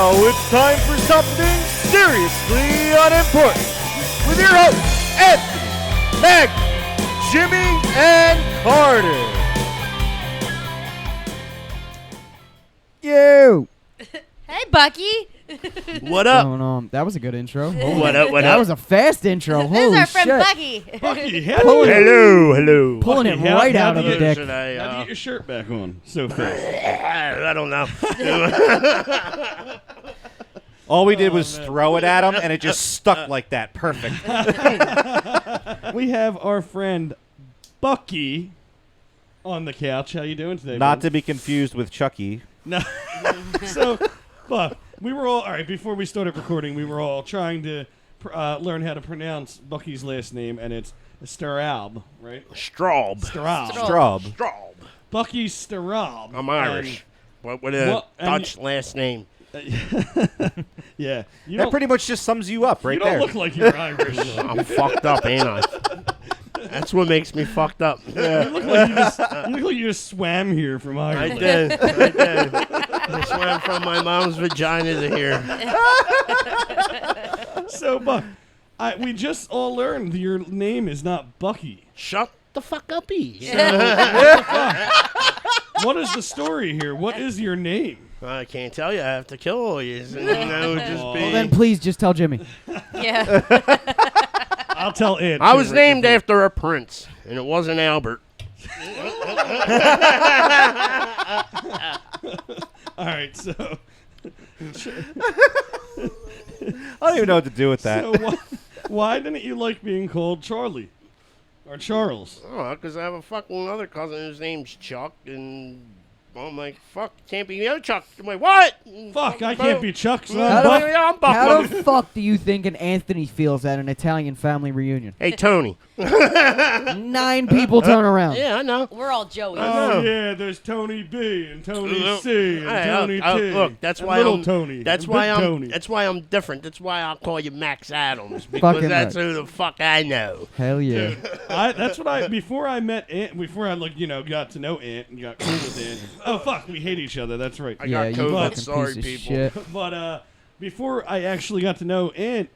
Now it's time for something seriously unimportant with your hosts, Anthony, Maggie, Jimmy, and Carter. You. Hey, Bucky. What up? That was a good intro. What up? What That up? was a fast intro. This Holy is our friend shit. Bucky. Bucky, Hello. Pulling it Bucky, right how out do of the you- dick. Should How'd you I, get your shirt back on so fast? I don't know. All we did was throw it at him, and it just stuck like that. Perfect. We have our friend Bucky on the couch. How you doing today, Not bud? to be confused with Chucky. No. So, Buck, we were all right before we started recording. We were all trying to learn how to pronounce Bucky's last name, and it's Straub, right? Straub. Straub. Straub. Bucky Straub. I'm Irish. With a and Dutch last name. Yeah, you That don't, pretty much just sums you up right you don't there. look like you're Irish. I'm fucked up, ain't I? That's what makes me fucked up. You look like you just swam here from I Ireland. did. I swam from my mom's vagina to here. So, Buck, we just all learned your name is not Bucky. Shut the fuck up, E. What is the story here? What is your name? I can't tell you. I have to kill all you. And that would just be. Well, then please just tell Jimmy. Yeah. I'll tell Ed. I too, was right named before. after a prince, and it wasn't Albert. All right, so I don't even know what to do with that. so why didn't you like being called Charlie or Charles? Oh, because I have a fucking other cousin whose name's Chuck, and I'm like, fuck, can't be the other Chuck. I'm like, what? Fuck, I can't be Chuck. So How I'm Buck. I'm Buck. How the fuck do you think an Anthony feels at an Italian family reunion? Hey, Tony. 9 people turn around. Yeah, I know. We're all Joey. Oh yeah, there's Tony B and Tony C and Hey, Tony T. look, that's and why little I'm Tony. That's and why big I'm. Tony. That's why I'm different. That's why I'll call you Max Adams because Fucking that's right. who the fuck I know. Hell yeah. That's what I before I met Ant, before I got to know Ant and got cool with Ant. Oh fuck, we hate each other. That's right. I Yeah, got you COVID. fucking Sorry, piece of people. shit. But before I actually got to know Ant,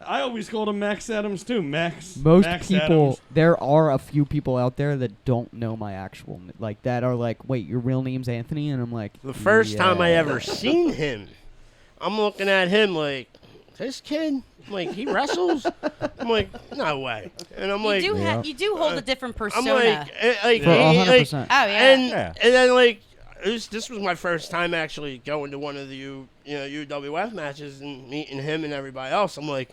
I always called him Max Adams too. Max. Most Max people, Adams. there are a few people out there that don't know my actual, like that are like, wait, your real name's Anthony? And I'm like, The first time I yeah. ever seen him, I'm looking at him like, this kid, I'm like, he wrestles? I'm like, no way. And I'm like, You do hold a different I'm persona. like, For 100%. Oh, yeah. and then like, this was my first time actually going to one of the UWF matches and meeting him and everybody else. I'm like,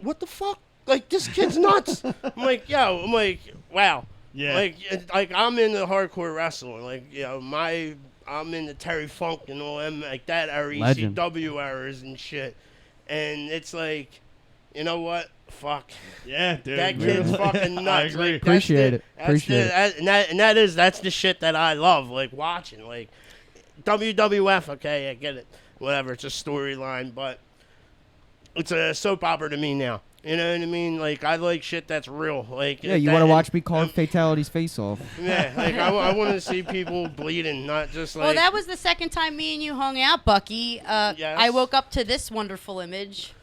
what the fuck? Like, this kid's nuts. I'm like, wow. Yeah. Like I'm into hardcore wrestling. Like, I'm into Terry Funk and all them, like that era, Legend. ECW eras and shit. And it's like, you know what? Fuck. Yeah, dude. That kid's fucking nuts. I agree. Like, Appreciate it. Appreciate it. That's the shit that I love, like watching. Like WWF, okay, I get it. Whatever, it's a storyline, but it's a soap opera to me now. You know what I mean? Like, I like shit that's real. Like, Yeah, you want to watch me carve Fatality's face off. Yeah, like I want to see people bleeding, not just like. Well, that was the second time me and you hung out, Bucky. Yes. I woke up to this wonderful image.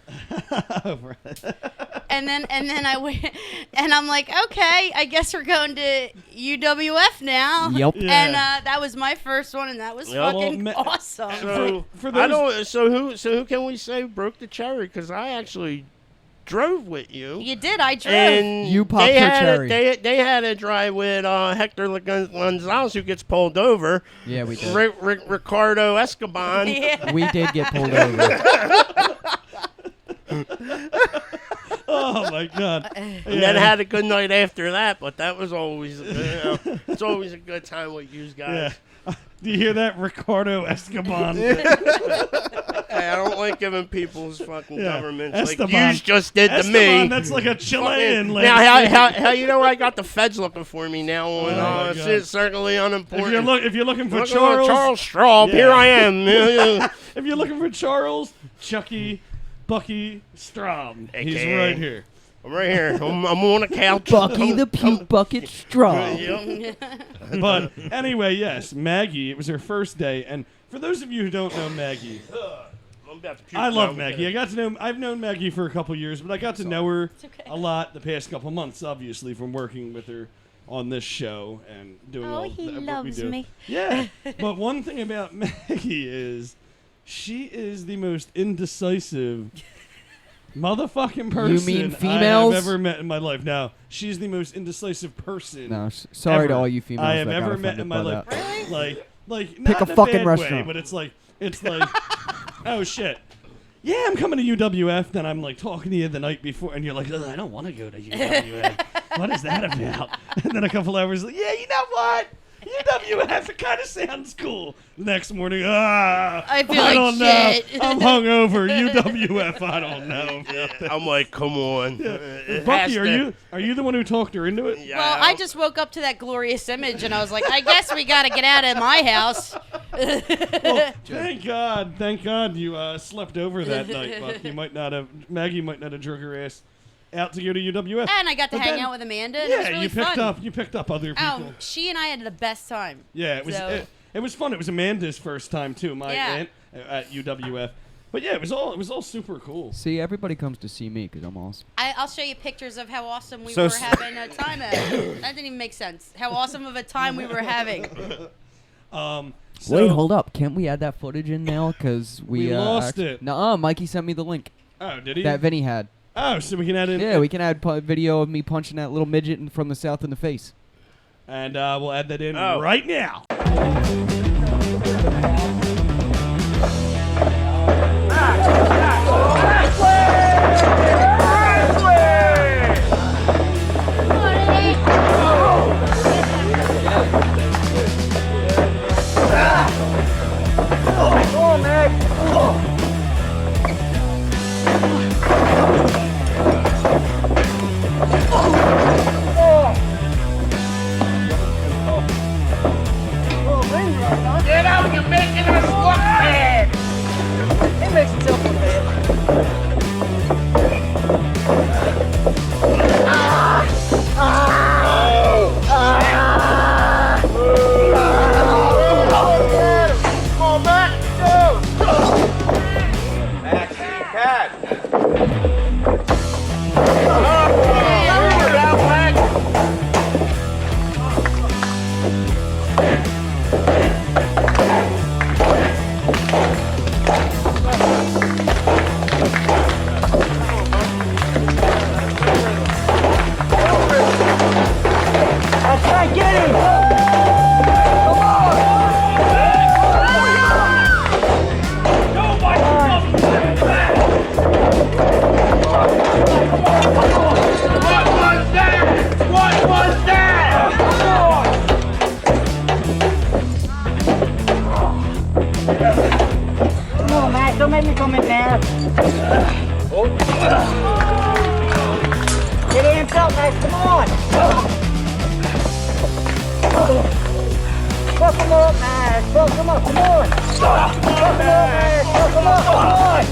and then I went, and I'm like, okay, I guess we're going to UWF now. Yep. Yeah. And that was my first one, and that was Yep. fucking Well, awesome. So, For I those- don't. So who can we say broke the cherry? Because I actually drove with you. You did. I drove. And You popped they her had cherry. They had a drive with Hector Gonzalez, who gets pulled over. Yeah, we did. Ricardo Escobar. Yeah. We did get pulled over. Oh my god. And then had a good night after that, but that was always, it's always a good time with you guys. Yeah. Do you hear that, Ricardo Escobar? Hey, I don't like giving people's fucking Yeah. governments Esteban. like you just did to Esteban, me. that's like a Chilean. Fucking- last now, name. how you know I got the feds looking for me now on my God. shit, certainly unimportant. If you're looking for Looking Charles, Charles Straub, Yeah. here I am. Yeah. if you're looking for Charles, Chucky, Bucky Straub, he's AKA. right here. I'm right here. I'm on the couch. Bucky the Puke Bucket Straw. Yep. But anyway, yes, Maggie. It was her first day, and For those of you who don't know Maggie, I'm about to puke I love now. Maggie. I've known Maggie for a couple years, but I got to know her okay. a lot the past couple months, obviously, from working with her on this show and doing all he what we loves do. me. Yeah, but one thing about Maggie is she is the most indecisive motherfucking person mean females? I have ever met in my life. Now, she's the most indecisive person. No, sorry to ever all you females I have that got ever met in offended my by life. that. Really? Like Pick not a in fucking bad way, restaurant. but it's like, oh shit. Yeah, I'm coming to UWF. Then I'm like talking to you the night before, and you're like, I don't want to go to UWF. What is that about? And then a couple hours, like, yeah, you know what? UWF, it kind of sounds cool. The next morning, I feel I like don't shit. know. I'm hungover. UWF, I don't know. I'm like, come on. It Bucky, has are you the one who talked her into it? Yeah, Well, I just woke up to that glorious image, and I was like, I guess we got to get out of my house. Well, thank God you slept over that night, Buck. Maggie might not have drug her ass out to go to UWF. And I got to But hang then- out with Amanda, and it was Yeah, really you picked up other people. fun. She and I had the best time. Yeah, it was So- it was fun. It was Amanda's first time too, my Yeah. aunt at UWF. But yeah, it was all super cool. See, everybody comes to see me because I'm awesome. I'll show you pictures of how awesome we So were s- having a time at. That didn't even make sense. How awesome of a time we were having. So, Wait, hold up. Can't we add that footage in now? Because We lost it. Nuh-uh, Mikey sent me the link Oh, did he? that Vinny had. Oh, so we can add in. Yeah, we can add video of me punching that little midget from the south in the face. And we'll add that in Oh. right now. Get out, you're making us look bad! It makes itself look bad. Come on, Matt, go! Matt, cat. That's right, get him! Come on! What was that? What was that? Come on, Matt, don't make me come in there. Get in, felt nice, come on! Fuck him up, man! Fuck him up, come on! Fuck him up, man! Fuck him up, come on!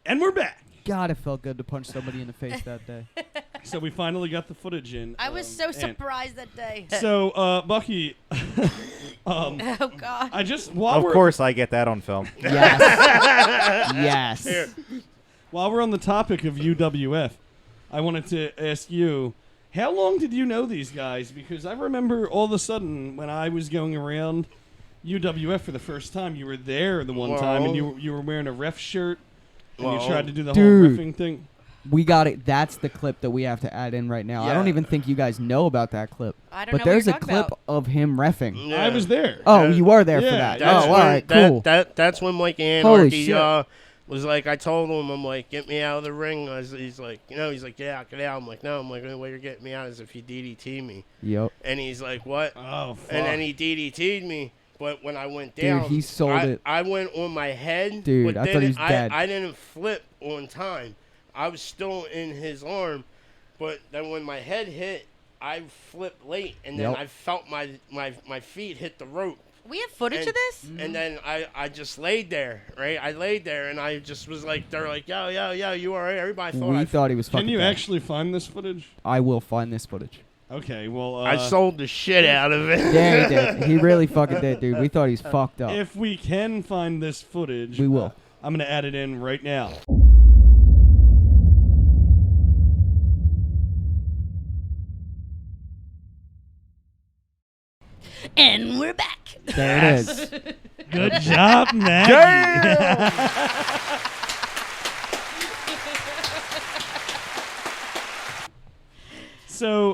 And we're back. God, it felt good to punch somebody in the face that day. So we finally got the footage in. I was so and- surprised that day. So, Bucky, Oh, God. I just while Of we're course, I get that on film. Yes. yes. while we're on the topic of UWF, I wanted to ask you, how long did you know these guys? Because I remember all of a sudden when I was going around UWF for the first time, you were there the one time, and you were wearing a ref shirt, and you Well, tried to do the dude. whole riffing thing. We got it. That's the clip that we have to add in right now. I don't Yeah. even think you guys know about that clip. I don't But know what there's you're a talking clip about. of him reffing. Yeah. I was there. Oh, you were there for Yeah, that. That's Oh, all when- right, cool. That's when Mike Holy Anarchy shit. was like, I told him, I'm like, get me out of the ring. He's like, he's like, yeah, get out. I'm like, no. I'm like, the way you're getting me out is if you DDT me. Yep. And he's like, what? Oh, fuck. And then he DDT'd me. But when I went Dude, down, he sold it. I went on my head. Dude, but I thought then he was dead. I didn't flip on time. I was still in his arm. But then when my head hit, I flipped late. And then Yep. I felt my feet hit the rope We have footage And- of this? And then I just laid there, right? I laid there and I just was like, they're like, yo, you all right? Everybody thought We thought he was fucking Can you dead. actually find this footage? I will find this footage. Okay, well, I sold the shit out of it. Yeah, he did. He really fucking did, dude. We thought he was fucked up. if we can find this footage, We will. I'm gonna add it in right now. And we're back. There it is. Good job, Maggie. So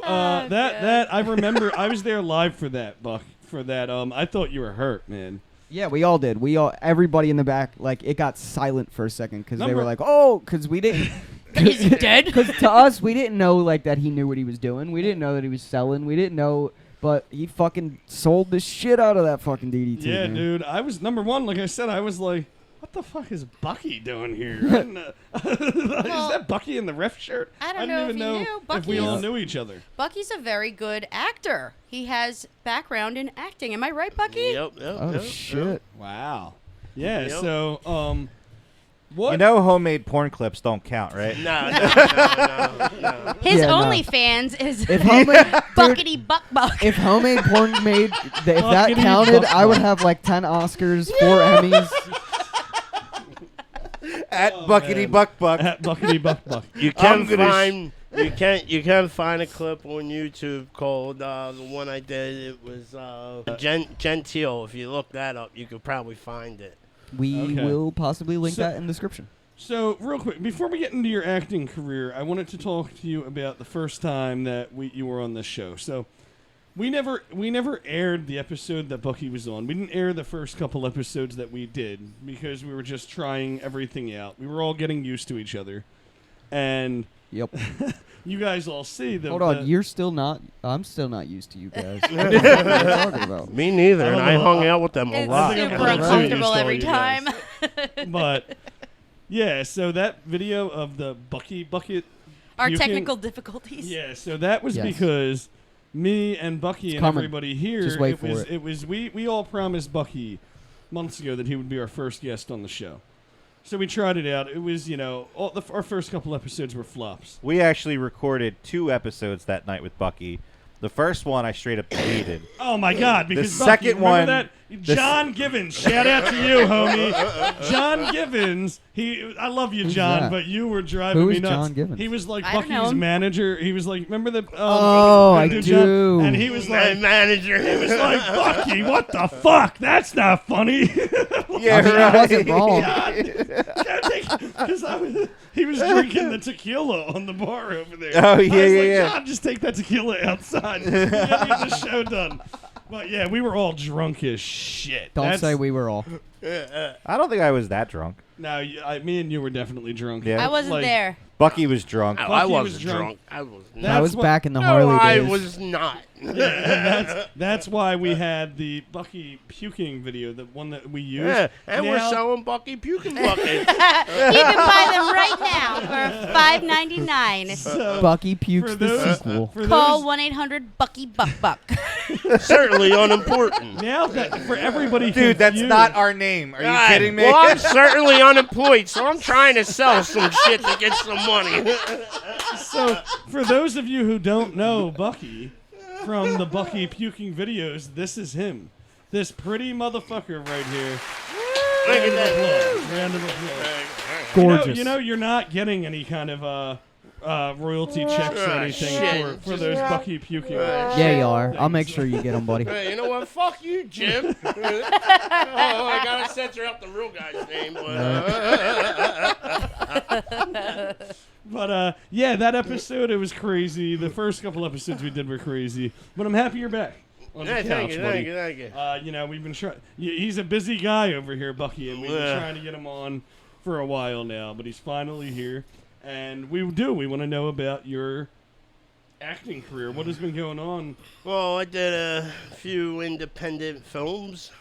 that I remember I was there live for that, Buck. For that, I thought you were hurt, man. Yeah, we all did. Everybody in the back, like, it got silent for a second because they were Number- like, oh, because we didn't. Is he dead? Because to us, we didn't know, like, that he knew what he was doing. We didn't know that he was selling. We didn't know, but he fucking sold the shit out of that fucking DDT. Yeah, man. dude. I was number one. Like I said, I was like, what the fuck is Bucky doing here? I didn't, is that Bucky in the ref shirt? I don't didn't know even if you know knew. if we all Bucky's- knew each other. Bucky's a very good actor. He has background in acting. Am I right, Bucky? Yep. Oh, shit. Wow. Yeah. Yep. So, what? You know, homemade porn clips don't count, right? No. His Yeah, no. OnlyFans is If homemade, dude, Buckety Buck Buck. if homemade porn made, if that Buckety counted, buck I would buck. have like 10 Oscars, 4 Emmys. At Oh, Buckety man. Buck Buck. At Buckety Buck Buck. You can find you can find a clip on YouTube called the one I did. It was Gentile. If you look that up, you could probably find it. We Okay. will possibly link So- that in the description. So, real quick, before we get into your acting career, I wanted to talk to you about the first time that you were on this show. So, we never aired the episode that Bucky was on. We didn't air the first couple episodes that we did because we were just trying everything out. We were all getting used to each other, and Yep. you guys all see the. Hold on, the- you're still not. I'm still not used to you guys. What are you talking about? Me neither, and I know. hung out with them a It's lot. think I'm super a little too used uncomfortable to every all you guys. time. but yeah, so that video of the Bucky bucket. Our puking- technical difficulties. Yeah, so that was Yes. because me and Bucky It's and coming. everybody here. Just wait it for was, it. It was we all promised Bucky months ago that he would be our first guest on the show. So we tried it out. It was, our first couple episodes were flops. We actually recorded 2 episodes that night with Bucky. The first one I straight up deleted. Oh my God! Because Bucky, second remember one- that John Givens. Shout out to you, homie. John Givens. I love you, Who's John, that? but you were driving Who me is nuts. John Givens? He was like I don't know Bucky's him. manager. He was like, remember the? Oh, I dude, John? do. And he was My like, manager. he was like, Bucky, what the fuck? That's not funny. Yeah, I mean, I wasn't wrong. Because he was drinking the tequila on the bar over there. Oh, I was yeah, like, yeah. John, just take that tequila outside. We gotta get the show done. But yeah, we were all drunk as shit. Don't That's- say we were all. I don't think I was that drunk. No, me and you were definitely drunk. Yeah. I wasn't Like, there. Bucky was drunk. I Bucky was wasn't drunk. drunk. I was That not. That's was what- back in the No, Harley I days. was not. And that's why we had the Bucky puking video, the one that we used. Yeah, and we're Now- selling Bucky puking buckets. You can buy them right now for $5.99. So, Bucky pukes for the those- sequel. for Call those- 1-800-BUCKY Buck Buck. Certainly unimportant. Now that for everybody, Dude, that's confused- not our name. Are you God, kidding me? Well, I'm certainly unemployed, so I'm trying to sell some shit to get some money. So, for those of you who don't know Bucky from the Bucky puking videos, this is him. This pretty motherfucker right here. Look Round at of that. applause. Round of applause. Gorgeous. You know, you're not getting any kind of royalty checks or anything shit. for those Bucky puking. Yeah, you are. I'll make sure you get them, buddy. Hey, you know what? Fuck you, Jim. Oh, I gotta censor out the real guy's name. But yeah, that episode it was crazy. The first couple episodes we did were crazy. But I'm happy you're back on the Hey, couch, thank you, buddy. thank you, thank you. We've been trying. He's a busy guy over here, Bucky, and we've been Yeah. trying to get him on for a while now. But he's finally here, and we want to know about your acting career. What has been going on? Well, I did a few independent films.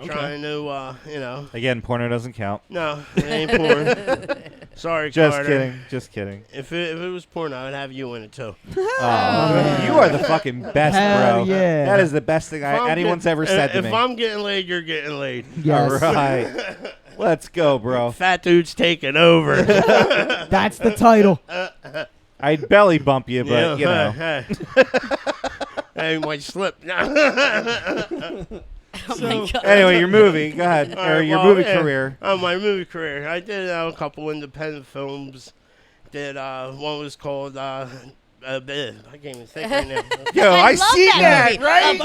Trying to, Again, porno doesn't count. no, it ain't porn. Sorry, Just Carter. kidding. Just kidding. If it was porn, I would have you in it too. Oh, you are the fucking best, Hell bro. yeah. That is the best thing If I'm anyone's get- ever said to if me. I'm getting laid, you're getting laid. Yes. All right. Let's go, bro. Fat dude's taking over. That's the title. I'd belly bump you, but, you know. Hey, hey, might slip. Oh my God. Anyway, your movie. Go ahead. All Or right, your well, movie yeah. career. Oh, my movie career. I did a couple independent films. Did one was called I can't even think right now. Yo, I love see that, movie. right?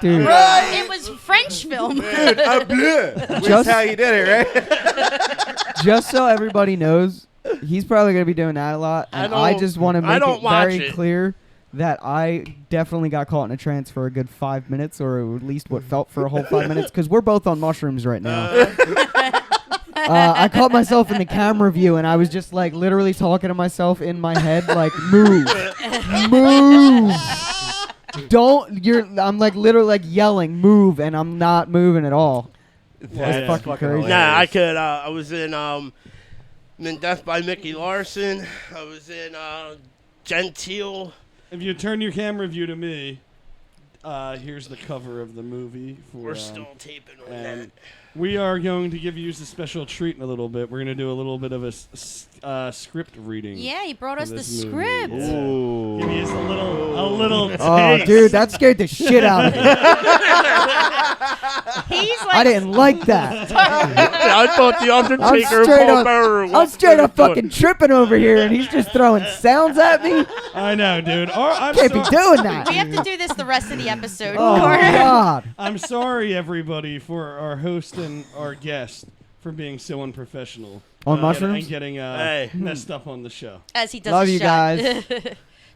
Bleu? Dude. It was French film. That's Just- how you did it, right? Just so everybody knows, he's probably going to be doing that a lot. And I just want to I make don't it watch very it. clear that I definitely got caught in a trance for a good 5 minutes, or at least what felt for a whole 5 minutes, because we're both on mushrooms right now. I caught myself in the camera view, and I was just like literally talking to myself in my head, like, move, move. I'm like literally like yelling, move, and I'm not moving at all. That's fucking crazy. Nah, I could. I was in Death by Mickey Larson. I was in Gentile. If you turn your camera view to me, here's the cover of the movie. We're still taping on and that. we are going to give you a special treat in a little bit. We're going to do a little bit of a script reading. Yeah, he brought us for the this movie. script. Yeah. Ooh. Give you just a little Oh, taste. dude, that scared the shit out of me. He's I like, didn't like that. I thought the Undertaker and straight Paul up- Bearer. I'm straight up fucking tripping over here, and he's just throwing sounds at me. I know, dude. I'm Can't be doing that. we have to do this the rest of the episode. Oh my Carter. God. I'm sorry, everybody, for our host and our guest for being so unprofessional. On And mushrooms? getting Hey. messed up on the show. As he does Love a you shot. guys.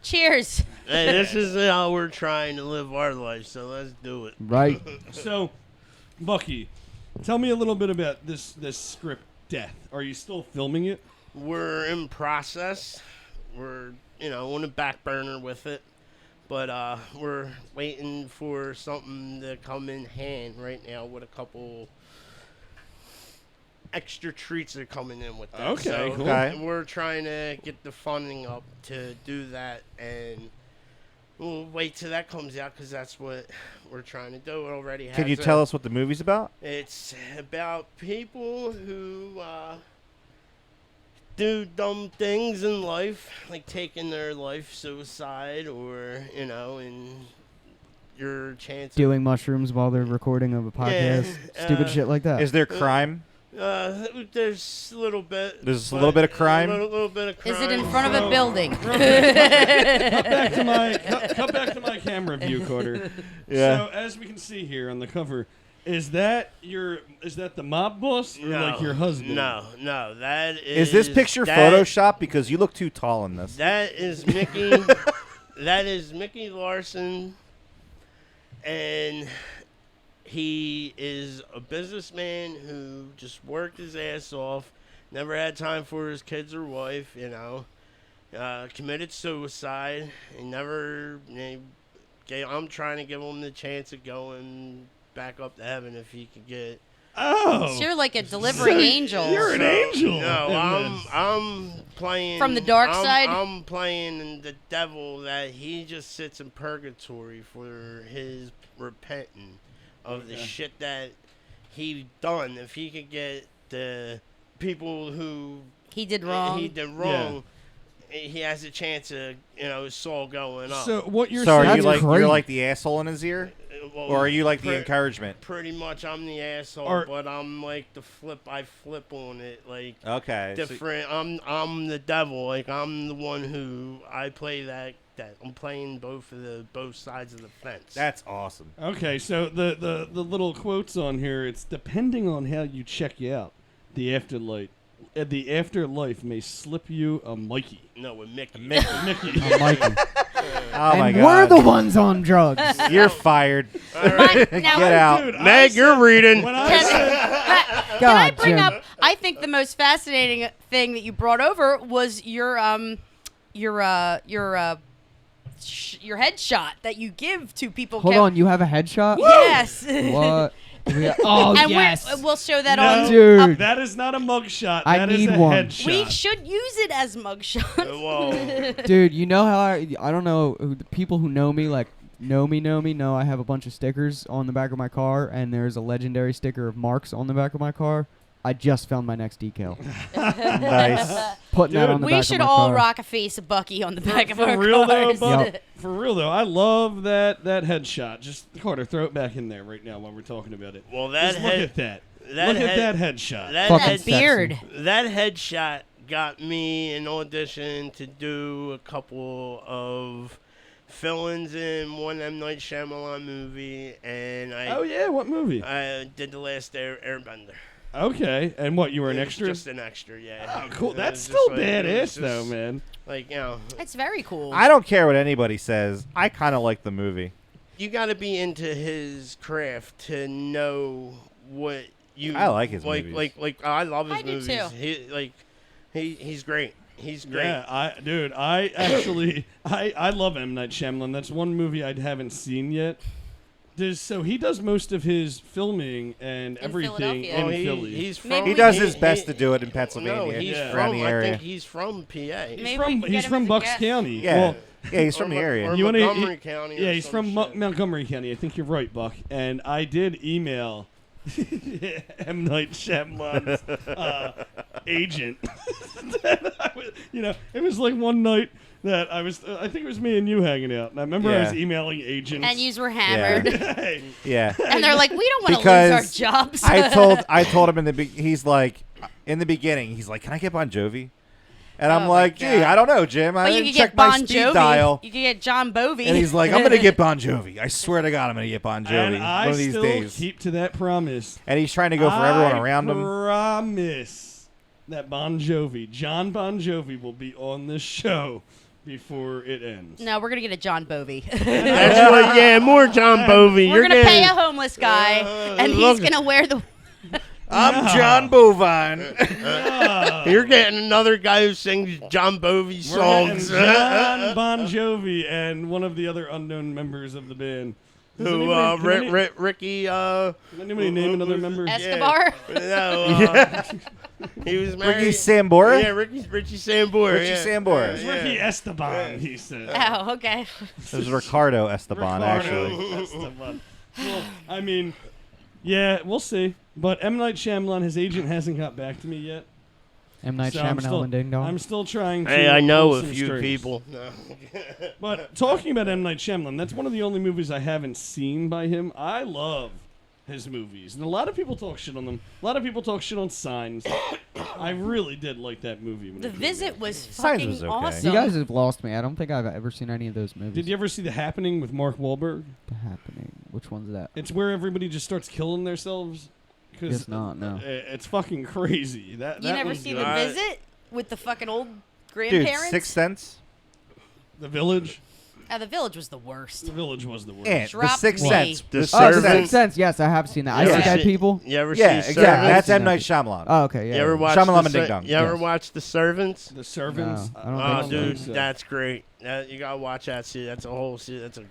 Cheers. Hey, this is how we're trying to live our life, so let's do it. Right. So, Bucky, tell me a little bit about this script, Death. Are you still filming it? We're in process. We're, on the back burner with it. But we're waiting for something to come in hand right now with a couple extra treats that are coming in with that. Okay, so cool. Okay. We're trying to get the funding up to do that, and we'll wait till that comes out because that's what we're trying to do. It already has. Can you tell us what the movie's about? It's about people who do dumb things in life, like taking their life, suicide, or and your chance. Doing mushrooms while they're recording of a podcast. Stupid shit like that. Is there crime? There's a little bit. There's a but little bit of crime? A little bit of crime. Is it in front of a building? Cut back to my camera view, Carter. Yeah. So as we can see here on the cover, is that the mob boss or like your husband? No, that is. Is this picture that- Photoshop? Because you look too tall in this. That is Mickey. That is Mickey Larson, and he is a businessman who just worked his ass off, never had time for his kids or wife, committed suicide, and never. I'm trying to give him the chance of going back up to heaven if he could get. Oh. You're like a delivering angel. You're an angel. No, I'm playing From the dark side? I'm playing the devil that he just sits in purgatory for his repenting of the shit that he done. If he could get the people who He did wrong. he did wrong, he has a chance of his soul going up. So what you're So are saying? you That's like crazy. you're like the asshole in his ear, Well, or are you like the pre- encouragement? Pretty much, I'm the asshole, Or- but I'm like the flip. I flip on it like. Okay. so- Different. I'm the devil. Like I'm the one who I play that I'm playing both sides of the fence. that's awesome. Okay, so the little quotes on here. It's depending on how you check you out. The afterlife may slip you a Mikey. no with Mickey. Mickey. Oh, Mikey. Oh my And god. we're the ones on drugs. You're fired. Now, Get out. Dude, Meg, you're reading. When I Can, said, can I God, bring Jim. up? I think the most fascinating thing that you brought over was your headshot that you give to people. Hold on, you have a headshot? Yes. What? Oh, And yes. we'll show that No, on. Dude. that is not a mugshot. I That is need a one. headshot. We should use it as mugshot. Whoa. Dude, you know how I don't know, the people who know me, like, know I have a bunch of stickers on the back of my car, and there's a legendary sticker of Marks on the back of my car. I just found my next decal. Nice. Putting that Dude, on the We back should of my all car. rock a face of Bucky on the back of For our real though, cars. Buck, Yep. for real though, I love that headshot. Just Carter, throw it back in there right now while we're talking about it. Well, that Just look head, at that. that Look head, at that headshot. That, Fucking head, That beard. that headshot got me an audition to do a couple of fill-ins in one M. Night Shyamalan movie, and Oh yeah, what movie? I did the last Airbender. Okay, and what? You were an It was extra? Just an extra, yeah. Oh, cool. It That's was just still like- it was badass just though, man. Like, you know, It's very cool. I don't care what anybody says. I kind of like the movie. you got to be into his craft to know what you. I like his like, movies. Like I love his I do movies. too. He's great. He's great. Yeah, I actually I love M. Night Shyamalan. That's one movie I haven't seen yet. So he does most of his filming and everything Philadelphia. in Well, Philly. he's from. Maybe He we- does his best to do it in Pennsylvania. No, he's Yeah. around from. the I area. think he's from PA. Maybe we from can get he's him from as a Bucks guest. County. Yeah, Well, yeah, he's from the area. Or You wanna- Montgomery County. yeah, or he's some from shit. Montgomery County. I think you're right, Buck. And I did email M. Night Shyamalan's agent. It was like one night that I think it was me and you hanging out. And I remember I was Yeah. emailing agents. And yous were hammered. Hey, Yeah. And they're like, we don't want to lose our Because jobs. I told him he's like, in the beginning, he's like, can I get Bon Jovi? And I'm Oh my like, gee, God. I don't know, Jim. I But you didn't could check get my Bon speed Jovi. dial. You could get John Bovey. And he's like, I'm going to get Bon Jovi. I swear to God, I'm going to get Bon Jovi and one I of these still days. keep to that promise. And he's trying to go for everyone around I him. promise that John Bon Jovi, will be on this show before it ends. No, we're going to get a John Bovey. That's what. Yeah, more John Bovey. We're You're going to pay getting- a homeless guy, and he's look- going to wear the... I'm John Bovine. You're getting another guy who sings John Bovey We're getting songs. John Bon Jovi and one of the other unknown members of the band. Does Who? Ricky. Can anybody name another member? Escobar? No. He was married. Ricky Sambora? Yeah, Richie Sambora. Richie yeah. Sambora. It's Ricky Esteban, he said. Oh, okay. It was Ricardo Esteban, actually. Ricardo Esteban. Well, I mean, yeah, we'll see. But M. Night Shyamalan, his agent hasn't got back to me yet. M. Night So I'm Shyamalan still- and Ding Dong. I'm still trying to. Hey, I know pull a some few strings. people. No. But talking about M. Night Shyamalan, that's one of the only movies I haven't seen by him. I love his movies. And a lot of people talk shit on them. A lot of people talk shit on Signs. I really did like that movie. When The it came Visit out. was Signs fucking was okay. awesome. You guys have lost me. I don't think I've ever seen any of those movies. Did you ever see The Happening with Mark Wahlberg? The Happening. Which one's that? It's where everybody just starts killing themselves. Guess not, no. It's fucking crazy. That You never was see good. The Visit with the fucking old Dude, grandparents? Sixth Sense? The Village? The Village was the worst. The Village was the worst. And The Drop Sixth me. Sense. The The Oh, Servant. Sixth Sense. Yes, I have seen that. I Yeah. see dead people. You ever Yeah, see exactly. Servants? That's Servants? M. Night Shyamalan. Oh, okay. Yeah. You ever yeah. watch Shyamalan the and Ding Dong. You ever Yes. watch The Servants? The Servants? No, I don't Oh, think dude, so. that's great. You gotta watch that. See, that's a whole. See, that's a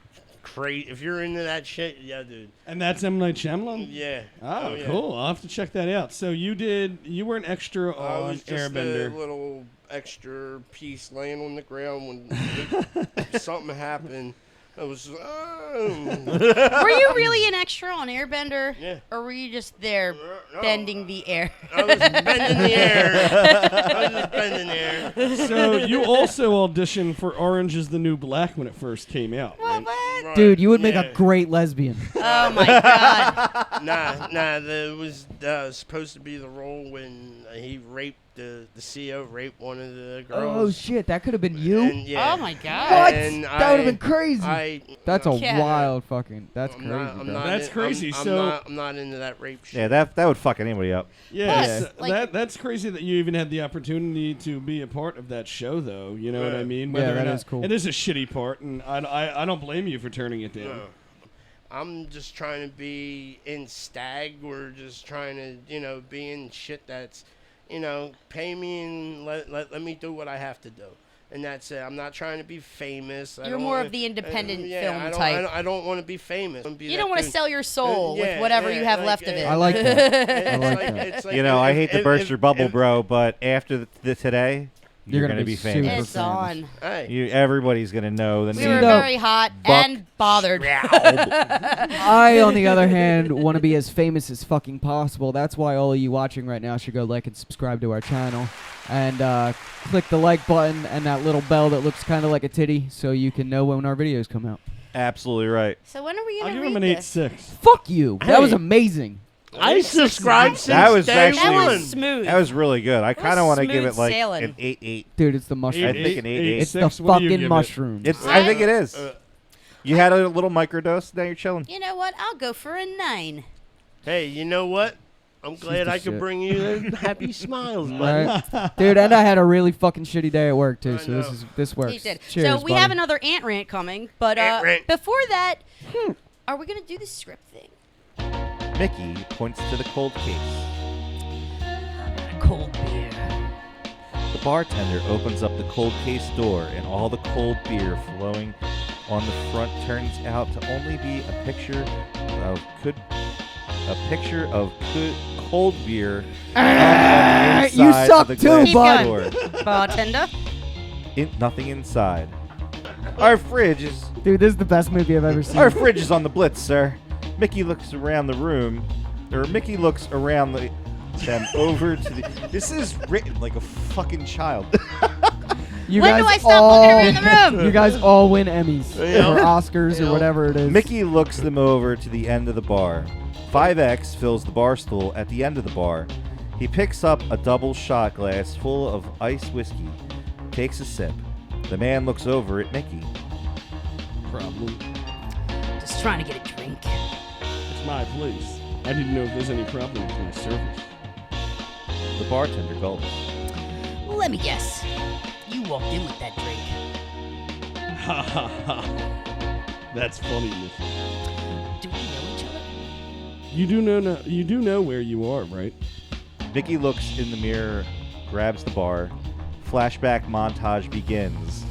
great. If you're into that shit, yeah, dude. And that's M. Night Shyamalan? Yeah. Oh, yeah. cool. I'll have to check that out. So you were an extra I on was just Airbender. a little extra piece laying on the ground when something happened. I was. Were you really an extra on Airbender? Yeah. Or were you just there No. bending the air? I was bending the air. I was just bending the air. So you also auditioned for Orange is the New Black when it first came out, right? What? Right. Dude, you would make Yeah. a great lesbian. Oh my god. Nah. That was supposed to be the role when he raped the CO raped one of the Oh girls. shit, that could have been you. And, yeah. Oh my god. What? And That would have been crazy. That's a Yeah. wild fucking. That's I'm crazy, not- I'm bro. not That's in- crazy, I'm so- not into that rape shit. Yeah, that would fuck anybody up. Yeah, Plus, so like- that's crazy that you even had the opportunity to be a part of that show, though. You know what I mean? Yeah, Whether or that not- is cool. It is a shitty part, and I don't blame you for turning it down. No. I'm just trying to be in Stag. We're just trying to, be in shit that's, pay me and let me do what I have to do. and that's it. I'm not trying to be famous. I You're don't more wanna- of the independent yeah, film I don't, type. I don't want to be famous. You don't want to sell your soul with whatever you have left of it. I like that. I It's like like- that. it's like You know, I hate to if- burst if- your bubble, if- bro, but after today, you're gonna gonna be be super famous. It's on. Hey. Everybody's gonna know the We name. were No. very hot Buck and bothered. I, on the other hand, want to be as famous as fucking possible. That's why all of you watching right now should go like and subscribe to our channel. And click the like button and that little bell that looks kind of like a titty so you can know when our videos come out. Absolutely right. So when are we I'll gonna give read him an this? 8.6. Fuck you. That was Hey. amazing. I subscribed since That was day actually- That one. was smooth. That was really good. I was kind of want to give smooth it like sailing. an 8.8. Dude, it's the mushroom. I think an 8.8. It's the 8.6. What do you fucking give it? mushrooms. I think it is. You had a little microdose. Now you're chilling. You know what? I'll go for a 9. Hey, you know what? I'm glad the I could shit. bring you happy smiles, buddy. Right? Dude, and I had a really fucking shitty day at work too, I so know. this works. He did. Cheers, So we buddy. have another ant rant coming, but Ant rant. before that, are we gonna do the script thing? Mickey points to the cold case. Cold beer. The bartender opens up the cold case door, and all the cold beer flowing on the front turns out to only be a picture of cold beer on the you inside suck of the too, glass Keep bud. door. Bartender. Nothing inside. Our fridge is Dude, this is the best movie I've ever seen. Our fridge is on the blitz, sir. Mickey looks around the room, or Mickey looks around them over to the. This is written like a fucking child. You When guys do I stop all, looking around the room? You guys all win Emmys Yeah. or Oscars Yeah. or whatever it is. Mickey looks them over to the end of the bar. 5X fills the bar stool at the end of the bar. He picks up a double shot glass full of iced whiskey, takes a sip. The man looks over at Mickey. Problem. Just trying to get a drink. It's my place. I didn't know if there's any problem with my service. The bartender gulps. Let me guess. You walked in with that drink. Ha ha ha. That's funny, Mickey. Do we know each other? You do know where you are, right? Mickey looks in the mirror, grabs the bar. Flashback montage begins.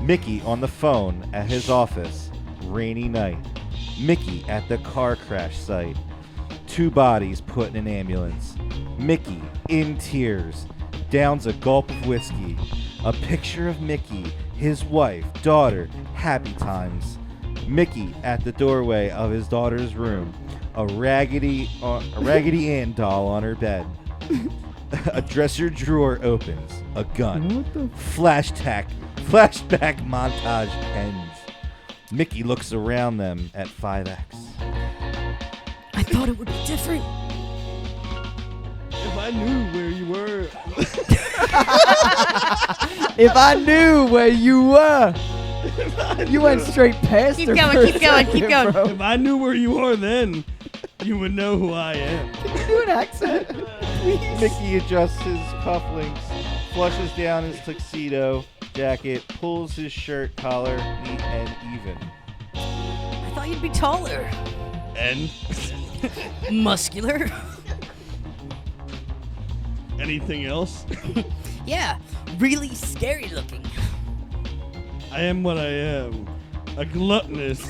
Mickey on the phone at his office. Rainy night. Mickey at the car crash site. 2 bodies put in an ambulance. Mickey in tears. Downs a gulp of whiskey. A picture of Mickey, his wife, daughter, happy times. Mickey at the doorway of his daughter's room. A Raggedy Ann doll on her bed. A dresser drawer opens. A gun. What the Flashback montage ends. Mickey looks around them at 5X. I thought it would be different. If I knew where you were, If I knew where you were. You went straight past Keep her going, for a keep going, keep second, going. bro. if I knew where you are, then you would know who I am. Do an accent, please. Mickey adjusts his cufflinks, flushes down his tuxedo jacket, pulls his shirt collar neat and even. I thought you'd be taller. And Muscular. anything else? Yeah, really scary looking. I am what I am. A gluttonous.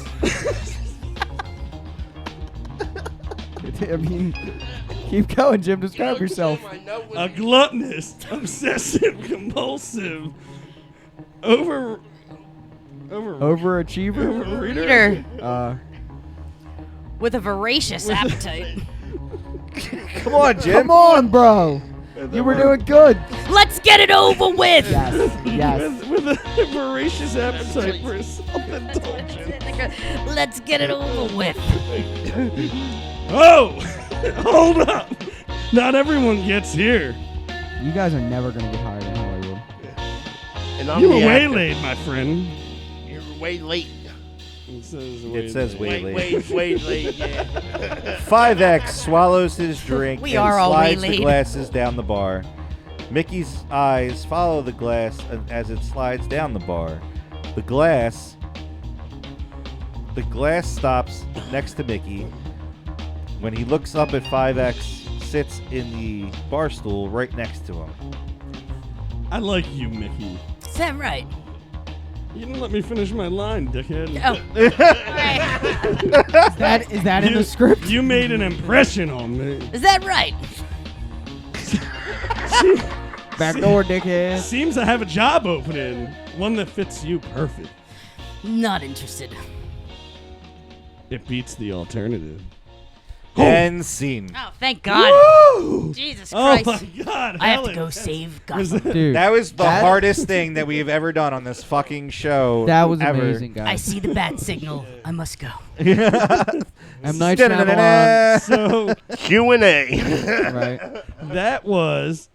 I mean, keep going, Jim. Describe yourself. A gluttonous, obsessive, compulsive, Overachiever. Reader Uh, with a voracious appetite. Come on, Jim. come on, bro. You were doing good. Let's get it over with. Yes. Yes. with a voracious appetite for self-indulgence. Let's get it over with. Oh, hold up! Not everyone gets here. You guys are never gonna get hired in Hollywood. And I'm You were the actor. waylaid, my friend. You're way late. It says It says Way waylaid. late, yeah. 5X swallows his drink We and are all slides the waylaid. glasses down the bar. Mickey's eyes follow the glass as it slides down the bar. The glass stops next to Mickey. When he looks up at 5X, sits in the bar stool right next to him. I like you, Mickey. that right? You didn't let me finish my line, dickhead. Oh. All right. Is that in the script? You made an impression on me. Is that right? Back door, dickhead. Seems I have a job opening, one that fits you perfect. Not interested. It beats the alternative. And scene. Oh, thank God. Woo! Jesus Oh Christ. my God! I have to Helen. go save Was Gotham. that- Dude, That was the hardest thing that we have ever done on this fucking show. that was ever. amazing, I guys. see the bat signal. I must go. M. Night Shyamalan. So Q&A. Right. that was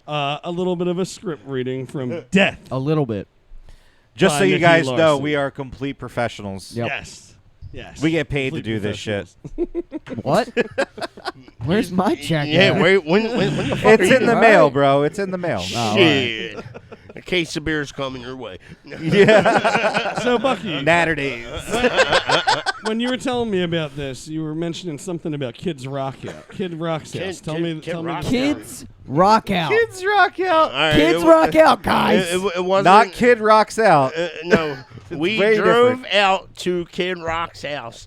a little bit of a script reading from Death. A little bit. Just By so you Nicky guys know, Larson. we are complete professionals. Yep. Yes. Yes. We get paid to Complete do this shit. professionals. What? Where's my check? Yeah, at? wait, when the fuck It's are in you the All mail, right. bro. It's in the mail. Oh, Shit. A case of beer's coming your way. Yeah. So Bucky, Natter days. when you were telling me about this, you were mentioning something about Kids Rock Out. Kid Rock's House. Tell me. Rock Out. Kids rock out. Kids rock out. All right, Kids it- rock out, guys. It wasn't. Not Kid Rocks Out. No, we very drove different. out to Kid Rock's house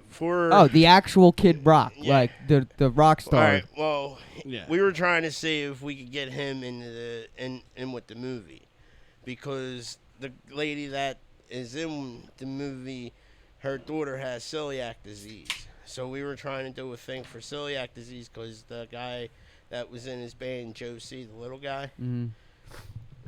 for. Oh, the actual Kid Rock, Yeah. like the rock All star. right. Well, Yeah. we were trying to see if we could get him in with the movie, because the lady that is in the movie, her daughter has celiac disease. So we were trying to do a thing for celiac disease, because the guy that was in his band, Joe C, the little guy, Mhm.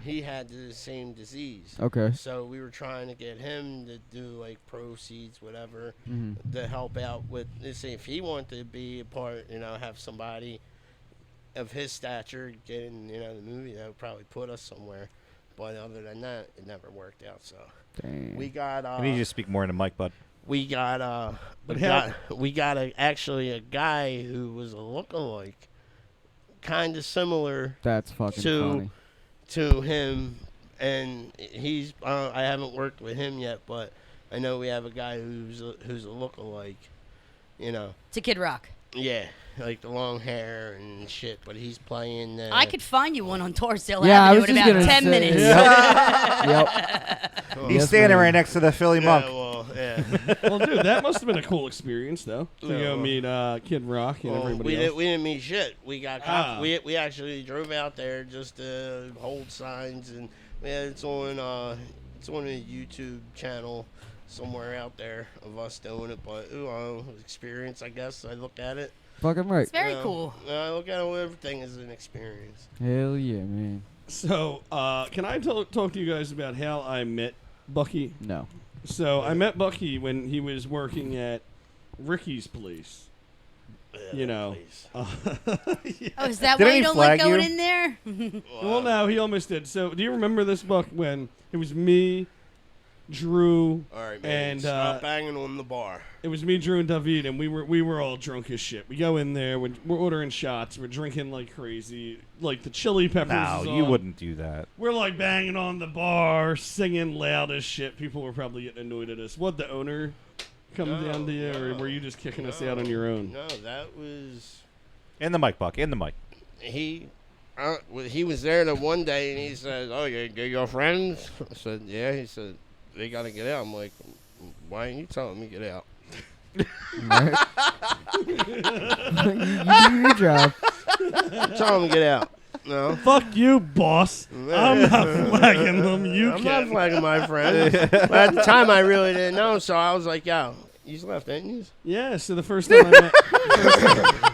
he had the same disease. Okay. So we were trying to get him to do like proceeds, whatever, Mhm. to help out with. Let's say if he wanted to be a part, have somebody of his stature get in, the movie, that would probably put us somewhere. But other than that, it never worked out. So Dang. we got. I need you to speak more into mic, bud. We got. We got actually a guy who was a lookalike, kind of similar That's fucking to- funny. to him, and he's I haven't worked with him yet, but I know we have a guy who's a lookalike, To Kid Rock. yeah, like the long hair and shit, but he's playing I could find you one on Torresdale Yeah, I Avenue was in just about gonna 10 say- minutes. Yep. oh, He's Yes, standing man. right next to the Philly monk. yeah, well, yeah. Well, dude, that must have been a cool experience, though, to Yeah, go well. meet Kid Rock and Well, everybody we else. we didn't mean shit. We got Ah. we actually drove out there just to hold signs, and it's on a YouTube channel somewhere out there of us doing it. But experience, I guess. I looked at it. Fucking right. It's very cool. I look at everything as an experience. Hell yeah, man. So, can I talk to you guys about how I met Bucky? No. So, I met Bucky when he was working at Ricky's place. Please. Oh, is that Did why he you don't like flag going you? in there? Well, no, he almost did. So, do you remember this, Buck, when it was me, Drew, All right, man. and Stop banging on the bar. it was me, Drew, and David, and we were all drunk as shit. We go in there, we're ordering shots, we're drinking like crazy, like the chili peppers. No, is you on. wouldn't do that. We're like banging on the bar, singing loud as shit. People were probably getting annoyed at us. What, the owner come No, down to you, or no, were you just kicking us no, out on your own? No, that was In the mic, Buck. In the mic. he. He was there the one day, and he said, "Oh, you your friends?" I said, "Yeah." He said, "They gotta get out." I'm like, "Why aren't you telling me to get out?" Right? you do your job. Tell them to get out. No. Fuck you, boss. I'm not flagging them. You I'm can. not flagging my friends. But at the time, I really didn't know, so I was like, "Yo, you just left, didn't you?" Yeah. So the first time I met,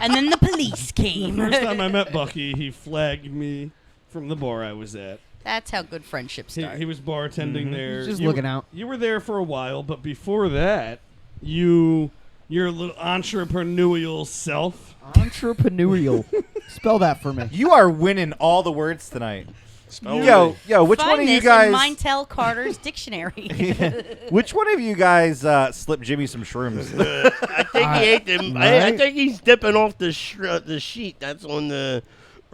And then the police came. first time I met Bucky, he flagged me from the bar I was at. That's how good friendships start. He was bartending there. Just You looking were- out. You were there for a while, but before that, your little entrepreneurial self. Entrepreneurial. Spell that for me. You are winning all the words tonight. Spell Yo, which Find one of you this guys? in Mintel Carter's dictionary. Which one of you guys slipped Jimmy some shrooms? I think he ate them. I Right? think he's dipping off the sheet that's on the.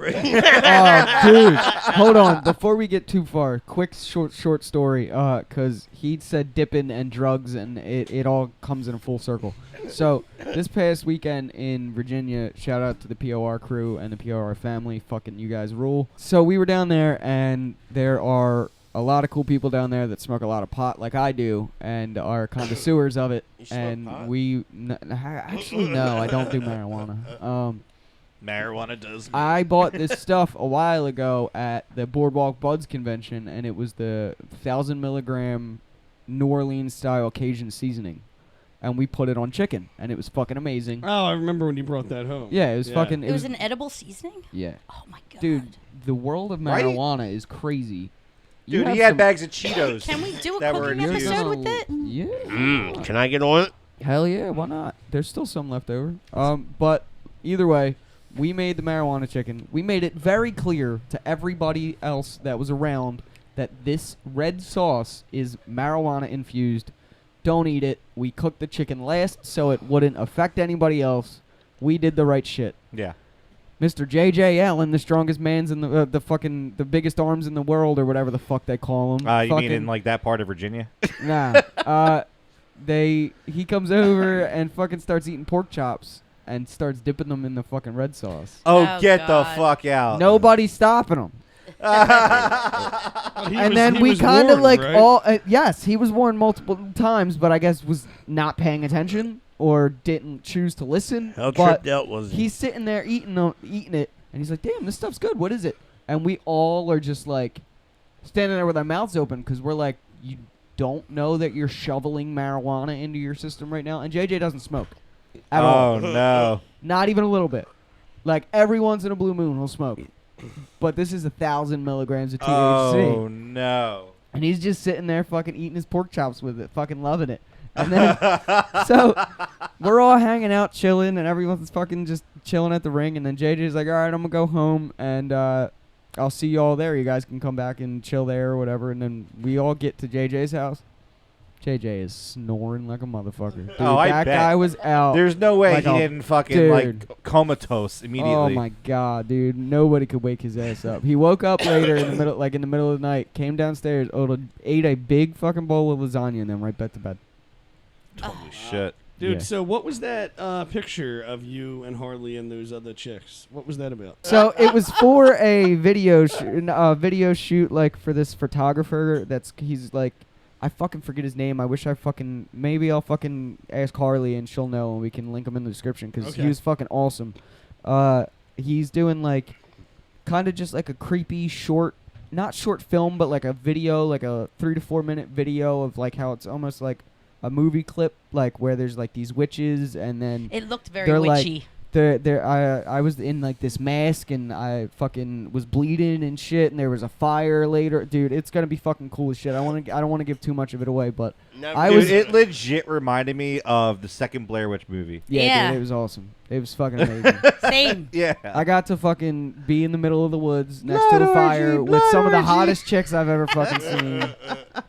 Oh, dude. Hold on. Before we get too far, quick short story. Because he said dipping and drugs, and it all comes in a full circle. So this past weekend in Virginia, shout out to the POR crew and the POR family. Fucking you guys rule. So we were down there, and there are a lot of cool people down there that smoke a lot of pot like I do and are connoisseurs of it. You smoke And pot? actually, no, I don't do marijuana. Marijuana does. I bought this stuff a while ago at the Boardwalk Buds convention, and it was the 1,000 milligram New Orleans style Cajun seasoning, and we put it on chicken, and it was fucking amazing. Oh, I remember when you brought that home. Yeah, it was fucking. It was an edible seasoning? Yeah, Oh my god. dude, the world of Why do you- marijuana is crazy. You Dude, have he had some- bags of Cheetos. Can we do a that were cooking infused. episode with it? Yeah. Can I get on it? Hell yeah, why not? There's still some left over. But either way, we made the marijuana chicken. We made it very clear to everybody else that was around that this red sauce is marijuana infused. Don't eat it. We cooked the chicken last so it wouldn't affect anybody else. We did the right shit. Yeah. Mr. J.J. Allen, the strongest man's in the biggest arms in the world, or whatever the fuck they call him. You mean in like that part of Virginia? Nah. He comes over and fucking starts eating pork chops and starts dipping them in the fucking red sauce. Oh, Oh, get the God. fuck out! Nobody's stopping him. But And then we was kind of warned, like right? yes, he was warned multiple times, but I guess was not paying attention or didn't choose to listen. How but tripped out was he? he's sitting there eating it, and he's like, "Damn, this stuff's good. What is it?" And we all are just like standing there with our mouths open because we're like, "You don't know that you're shoveling marijuana into your system right now?" And JJ doesn't smoke at all, Oh no! not even a little bit. Like every once in a blue moon, he'll smoke, but this is 1,000 milligrams of THC. Oh no! And he's just sitting there fucking eating his pork chops with it, fucking loving it. And then, so we're all hanging out, chilling, and everyone's fucking just chilling at the ring. And then JJ's like, all right, I'm going to go home, and I'll see you all there. You guys can come back and chill there or whatever. And then we all get to JJ's house. JJ is snoring like a motherfucker. Dude, Oh, I that bet. guy was out. There's no way Like he a didn't fucking dude. like comatose immediately. Oh my god, dude! Nobody could wake his ass up. He woke up later in the middle, in the middle of the night, came downstairs, ate a big fucking bowl of lasagna, and then right back to bed. Holy shit! Dude, Yeah. so what was that picture of you and Harley and those other chicks? What was that about? So it was for a video shoot, like for this photographer. He's like, I fucking forget his name. I wish maybe I'll fucking ask Harley and she'll know and we can link him in the description because Okay. he was fucking awesome. He's doing like, kind of just like a creepy not short film, but like a video, like a 3 to 4 minute video of like how it's almost like a movie clip, like where there's like these witches and then It looked very They're like- witchy. I was in like this mask and I fucking was bleeding and shit and there was a fire later. Dude, it's gonna be fucking cool as shit. I don't want to give too much of it away, but Never I Dude, was- it legit reminded me of the second Blair Witch movie. Yeah. dude, it was awesome. It was fucking amazing. Same. Yeah. I got to fucking be in the middle of the woods next to Blood the fire orgy, with some of the blood orgy. hottest chicks I've ever fucking seen.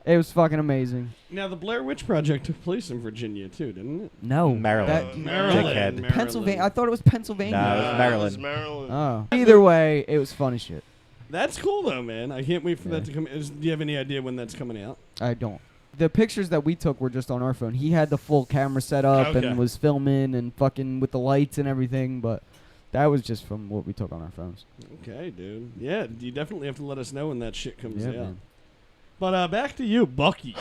It was fucking amazing. Now, the Blair Witch Project took place in Virginia, too, didn't it? No, Maryland. Dickhead. Pennsylvania. I thought it was Pennsylvania. No, it was It Maryland. was Maryland. Oh. Either way, it was fun as shit. That's cool, though, man. I can't wait for Yeah. that to come. Do you have any idea when that's coming out? I don't. The pictures that we took were just on our phone. He had the full camera set up Okay. and was filming and fucking with the lights and everything, but that was just from what we took on our phones. Okay, dude. Yeah, you definitely have to let us know when that shit comes Yeah, out. man. But back to you, Bucky.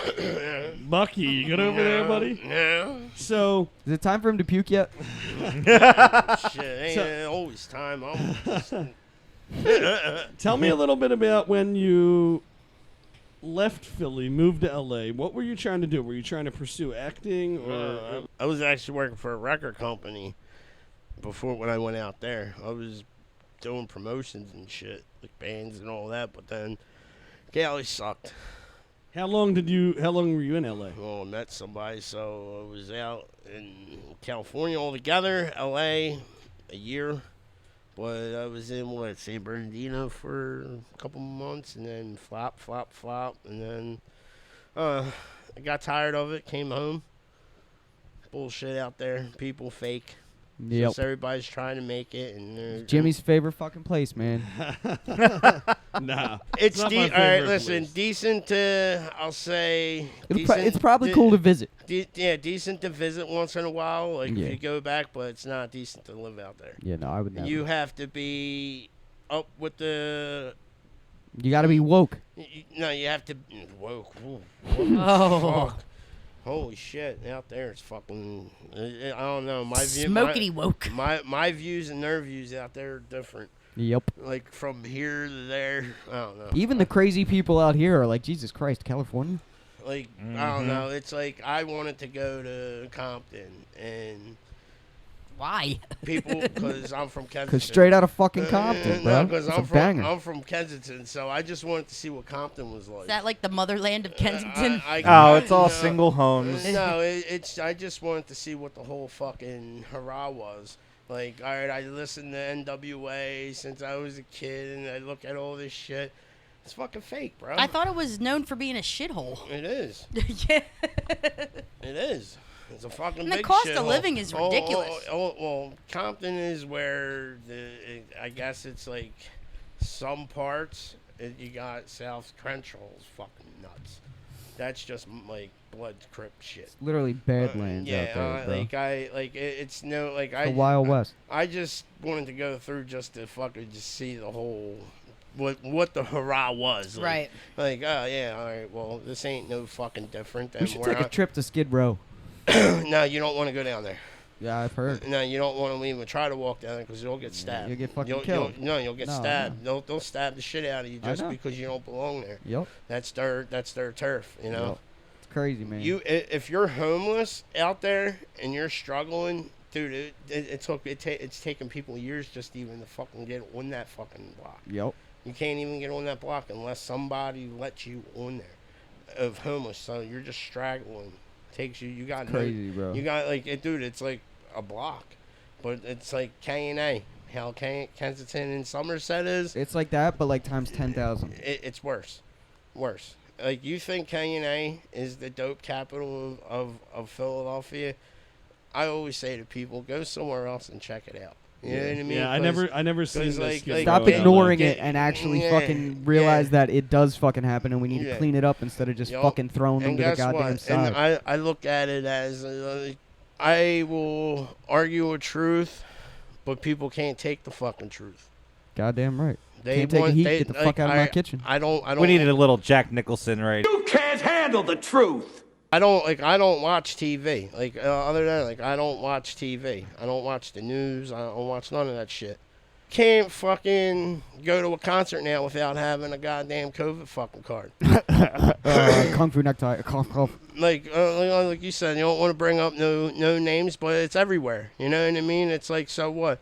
Bucky, you good over there, buddy? Yeah. So, Is it time for him to puke yet? Shit, ain't always time. tell me a little bit about when you left Philly, moved to LA. What were you trying to do? Were you trying to pursue acting or I was actually working for a record company before when I went out there. I was doing promotions and shit, like bands and all that, but then Cali sucked. how long were you in LA? Well, I met somebody, so I was out in California altogether, LA, a year. But I was in, San Bernardino for a couple months, and then flop, and then I got tired of it, came home. Bullshit out there, people fake. Yep. Just everybody's trying to make it, and they're Jimmy's favorite fucking place, man. Nah. It's not my all right. favorite Listen, place. decent to I'll say. It's probably cool to visit. Decent to visit once in a while, like Yeah. if you go back, but it's not decent to live out there. Yeah, no, I would never. You have to be up with the. You got to be woke. No, you have to. Whoa. What Oh. fuck? Holy shit! Out there, it's fucking. I don't know. My view. Smokity woke. My views and their views out there are different. Yep. Like from here to there. I don't know. Even the crazy people out here are like, Jesus Christ, California. Like I don't know. It's like I wanted to go to Compton and. Why? People, because I'm from Kensington. Because straight out of fucking Compton, bro. No, because It's a banger. I'm from Kensington, so I just wanted to see what Compton was like. Is that like the motherland of Kensington? It's all single homes. No, it's. I just wanted to see what the whole fucking hurrah was. Like, all right, I listened to NWA since I was a kid, and I look at all this shit. It's fucking fake, bro. I thought it was known for being a shithole. It is. Yeah. It is. It's a fucking And the big cost shithole. of living is ridiculous. Well, Compton is where I guess it's like some parts. You got South Crenshaw's fucking nuts. That's just like blood crip shit. Literally Badlands out there, bro. It's no like The Wild West. I just wanted to go through just to fucking just see the whole what the hurrah was. Like, Right. Like, oh yeah, all right. Well, this ain't no fucking different than We should where take a trip to Skid Row. No, you don't want to go down there. Yeah, I've heard. No, you don't want to even try to walk down there because you'll get stabbed. You'll get fucking You'll killed. you'll get No, stabbed. They'll stab the shit out of you I just know. because you don't belong there. Yep. That's their turf, you know. Yep. It's crazy, man. If you're homeless out there and you're struggling, dude, it's taken people years just even to fucking get on that fucking block. Yep. You can't even get on that block unless somebody lets you on there of homeless. So you're just straggling. Takes you got crazy, bro. You got dude, it's like a block, but it's like K&A. How Kensington and Somerset is. It's like that, but like times 10,000. It's worse. Like you think K&A is the dope capital of Philadelphia? I always say to people, go somewhere else and check it out. You know what I mean? Yeah, I never seen this. like- Skid Stop Row in LA. ignoring it and actually Yeah, fucking realize yeah. that it does fucking happen and we need Yeah. to clean it up instead of just Yup. fucking throwing them And to the guess goddamn what? side. And I look at it as I will argue a truth, but people can't take the fucking truth. Goddamn right. They Can't take want the heat. they, Get the like, fuck out of my kitchen. I don't. We needed a little Jack Nicholson, right? You can't handle the truth. I don't watch TV. Other than that, I don't watch TV. I don't watch the news. I don't watch none of that shit. Can't fucking go to a concert now without having a goddamn COVID fucking card. Kung Fu necktie. Cough, cough. Like you said, you don't want to bring up no names, but it's everywhere. You know what I mean? It's like, so what?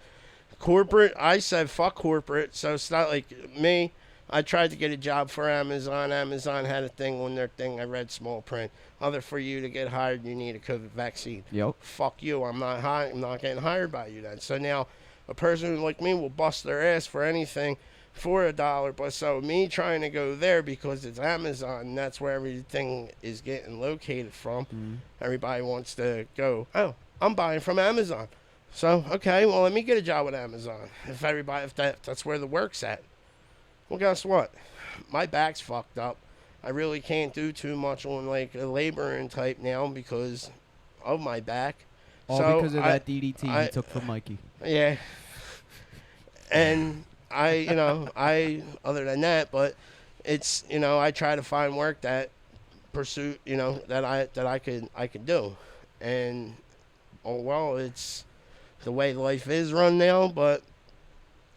Corporate, I said fuck corporate, so it's not like me. I tried to get a job for Amazon. Amazon had a thing on their thing. I read small print. For you to get hired, you need a COVID vaccine. Yep. Fuck you. I'm not getting hired by you then. So now, a person like me will bust their ass for anything for $1. But so me trying to go there because it's Amazon, and that's where everything is getting located from. Mm-hmm. Everybody wants to go, oh, I'm buying from Amazon. So, okay, well, let me get a job with Amazon. If that's where the work's at. Well, guess what? My back's fucked up. I really can't do too much on like a laboring type now because of my back. All So because of that DDT I- he took from Mikey. Yeah. And other than that, but it's, I try to find work that pursue, that I could do. And it's the way life is run now, but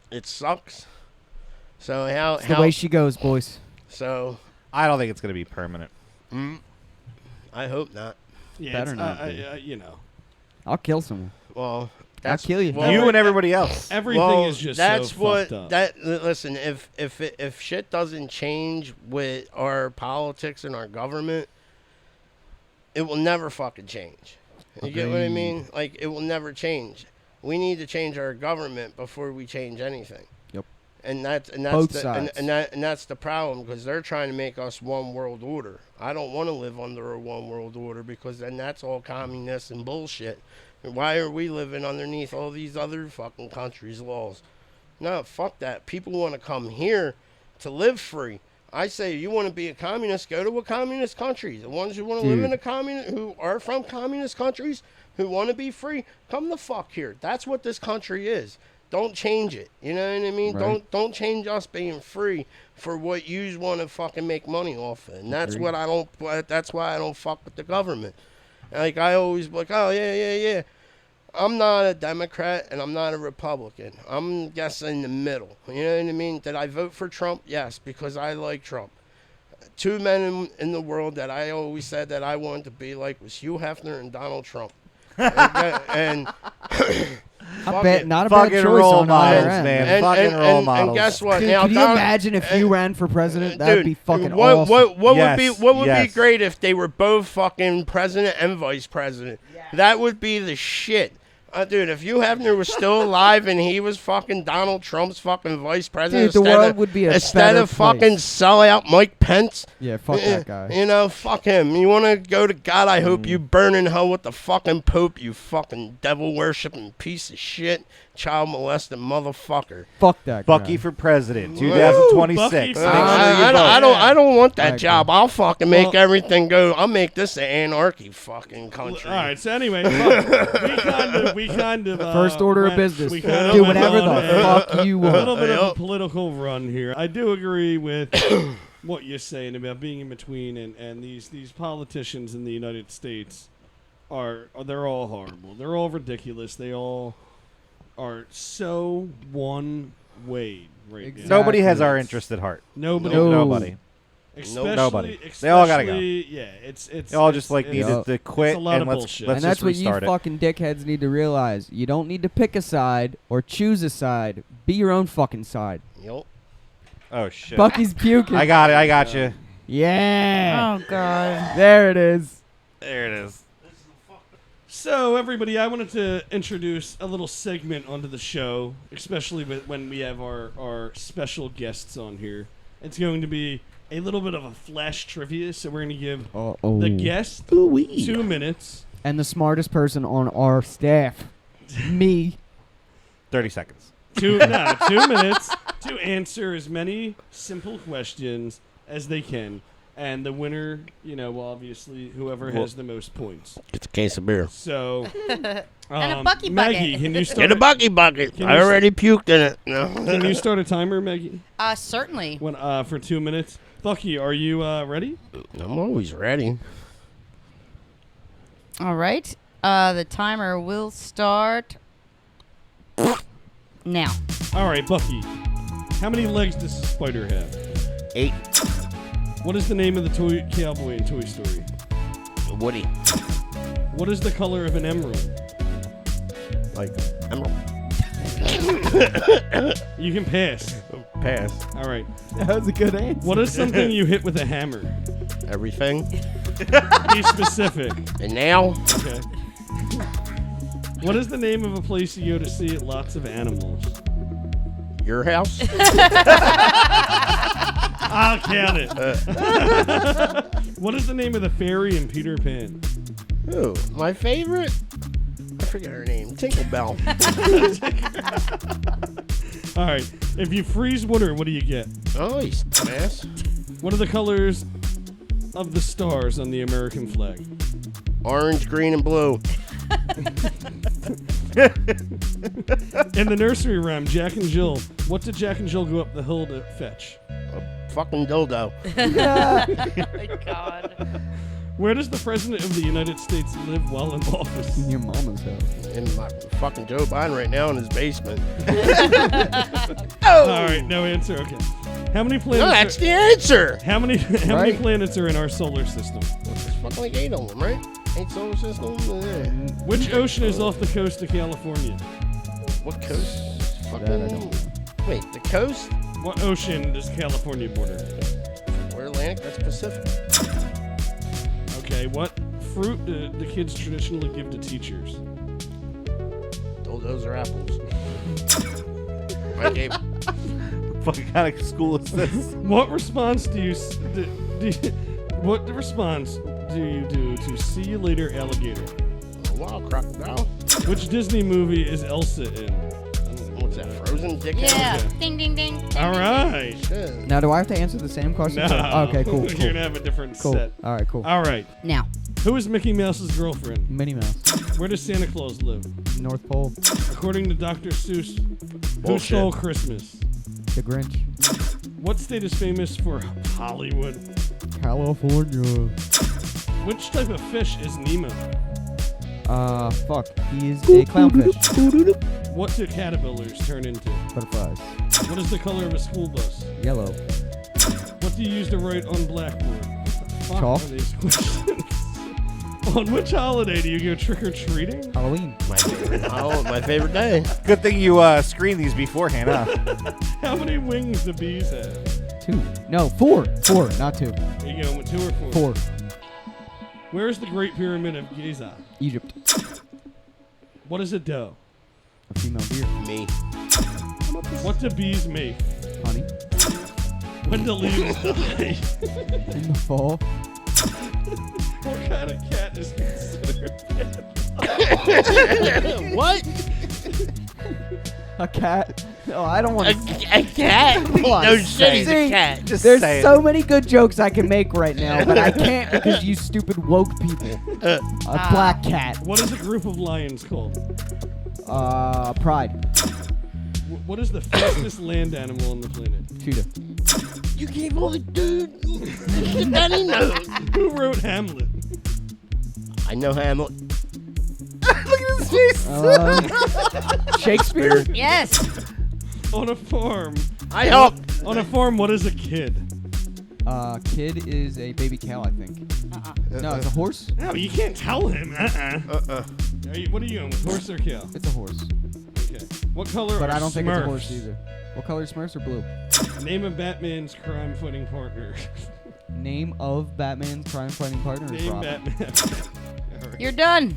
it sucks. So It's the way she goes, boys. So I don't think it's going to be permanent. I hope not. Yeah, Better it's, not be. I'll kill someone. Well, I'll kill you. well, You and everybody else. Everything is just that's so what fucked up. listen, if shit doesn't change with our politics and our government, it will never fucking change. You get what I mean? Like, it will never change. We need to change our government before we change anything. Yep. And that's Both the, sides. And that's the problem, because they're trying to make us one world order. I don't want to live under a one world order, because then that's all communist and bullshit. And why are we living underneath all these other fucking countries' laws? No, fuck that. People want to come here to live free. I say, you want to be a communist, go to a communist country. The ones who want to live in who are from communist countries, who want to be free, come the fuck here. That's what this country is. don't change it. You know what I mean? Right. Don't change us being free for what you want to fucking make money off of. And that's Agreed. what I don't. That's why I don't fuck with the government. Like I always be like, oh yeah. I'm not a Democrat and I'm not a Republican. I'm guessing in the middle. You know what I mean? Did I vote for Trump? Yes, because I like Trump. Two men in the world that I always said that I wanted to be like was Hugh Hefner and Donald Trump. and fuck it. Not a bad Fucking choice role on either models, end. man. Fucking role models. And guess what? Dude, Now, can you Donald- imagine if you ran for president? That'd Dude, be fucking what, awesome. What Yes, would be yes. great if they were both fucking president and vice president? That would be the shit. Dude, if Hugh Hefner was still alive and he was fucking Donald Trump's fucking vice president, Dude, the world would be a instead better of fucking place. sell out Mike Pence. Yeah, fuck that guy. You know, fuck him. You want to go to God? I hope you burn in hell with the fucking Pope. You fucking devil worshipping piece of shit, child molesting motherfucker. Fuck that guy. Bucky for president, 2026. Bucky. I don't want that Alright, job. I'll fucking make everything go. I'll make this an anarchy fucking country. All right. So anyway, fuck, we kind of First order of went- business. we kind of Do went whatever on the a fuck you little want. bit of a Yep. political run here. I do agree with what you're saying about being in between, and these politicians in the United States they're all horrible. They're all ridiculous. They all are so one way right Exactly. now. Nobody has our interest at heart. Nobody. No. Nobody. Especially, Nobody. They all gotta go. Yeah, it's They all just like it's- needed to quit it's a lot and of let's bullshit. let's And that's just what you restart it. fucking dickheads need to realize. You don't need to pick a side or choose a side. Be your own fucking side. Yep. Oh shit! Bucky's puking. I got it. I got you. Yeah. Oh God. There it is. There it is. So, everybody, I wanted to introduce a little segment onto the show, especially when we have our special guests on here. It's going to be a little bit of a flash trivia, so we're going to give Uh-oh. the guest 2 minutes. And the smartest person on our staff. Me. 30 seconds. 2 minutes to answer as many simple questions as they can. And the winner, obviously, whoever has the most points. It's a case of beer. So, And a Bucky Maggie, bucket. can you Get start? a Bucky bucket. Can I you- already puked in it. No. Can you start a timer, Maggie? Certainly. For 2 minutes. Bucky, are you ready? I'm always ready. All right. The timer will start now. All right, Bucky. How many legs does a spider have? 8. What is the name of the toy cowboy in Toy Story? Woody. What is the color of an emerald? Like emerald. You can pass. Pass. All right. That was a good answer. What is something you hit with a hammer? Everything. Be specific. And now, Okay. What is the name of a place you go to see lots of animals? your house. I'll count it. What is the name of the fairy in Peter Pan? Ooh, my favorite. I forget her name. Tinkerbell. All right. If you freeze water, what do you get? Oh, you dumbass. What are the colors of the stars on the American flag? Orange, green, and blue. In the nursery rhyme, Jack and Jill, what did Jack and Jill go up the hill to fetch? Fucking dildo. Oh my God. Where does the President of the United States live while in office? In your mama's house. In my fucking Joe Biden right now in his basement. All right, no answer. Okay. How many planets? No, that's the answer. How many Right. planets are in our solar system? There's fucking like 8 of them, right? 8 solar systems. Which ocean is off the coast of California? What coast? That I Fucking. don't Wait, the coast? What ocean does California border? We're Atlantic. That's Pacific. Okay, what fruit do the kids traditionally give to teachers? Dildos or apples. I gave. Fucking kind of school is this? What response do you what response do you do to see you later, alligator? Oh, wow, crocodile. Which Disney movie is Elsa in? What's that? Frozen dickhead? Yeah. Okay. Ding, ding, ding. ding, All ding, right. Shit. Now, do I have to answer the same question? No. Okay, cool. You're Cool. gonna have a different Cool. set. All right, cool. All right. ding. Now. Who is Mickey Mouse's girlfriend? Minnie Mouse. Where does Santa Claus live? North Pole. According to Dr. Seuss, who Bullshit. stole Christmas? The Grinch. What state is famous for Hollywood? California. Which type of fish is Nemo? Fuck. He is a clownfish. What do caterpillars turn into? Butterflies. What is the color of a school bus? Yellow. What do you use to write on blackboard? What the fuck Chalk. are these questions? On which holiday do you go trick-or-treating? Halloween. My favorite day. Good thing you screen these beforehand, huh? How many wings do bees have? 2. No, 4. 4, not 2. Are you going with 2 or 4? 4. Where is the Great Pyramid of Giza? Egypt. What is a doe? A female deer. Me. What do bees make? Honey. When do leaves die? In the fall. What kind of cat is considered What? A cat. No, I don't want A to. cat? Come on. No shit, he's See, a cat. Just There's say so it. many good jokes I can make right now, but I can't because you stupid woke people. A black cat. What is a group of lions called? Pride. What is the fastest land animal on the planet? Cheetah. You gave all the dude that he knows. Who wrote Hamlet? I know Hamlet. Look at his face. Shakespeare. Yes. On a farm. I hope. On a farm, what is a kid? Kid is a baby cow, I think. No, it's a horse. No, you can't tell him. What are you going with, horse or cow? It's a horse. Okay. What color But are I don't think it's a Smurfs? horse either. What color is Smurfs or blue? Name of Batman's crime-fighting partner. Name of Batman's crime-fighting partner is Name Robin. Batman. You're done.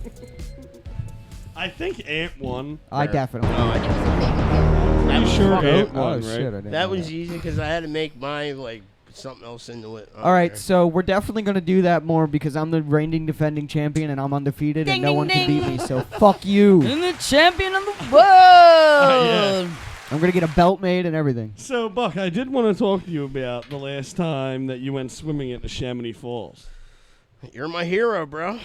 I think Ant won. I definitely. Pretty sure fucking- Ant Oh won, right? shit! I didn't That know was easy because I had to make mine like something else into it. All right, so we're definitely gonna do that more because I'm the reigning defending champion and I'm undefeated Ding, and no ding, one can beat ding. me. So fuck you. I'm the champion of the world. I'm gonna get a belt made and everything. So, Buck, I did want to talk to you about the last time that you went swimming at the Chamonix Falls. You're my hero, bro.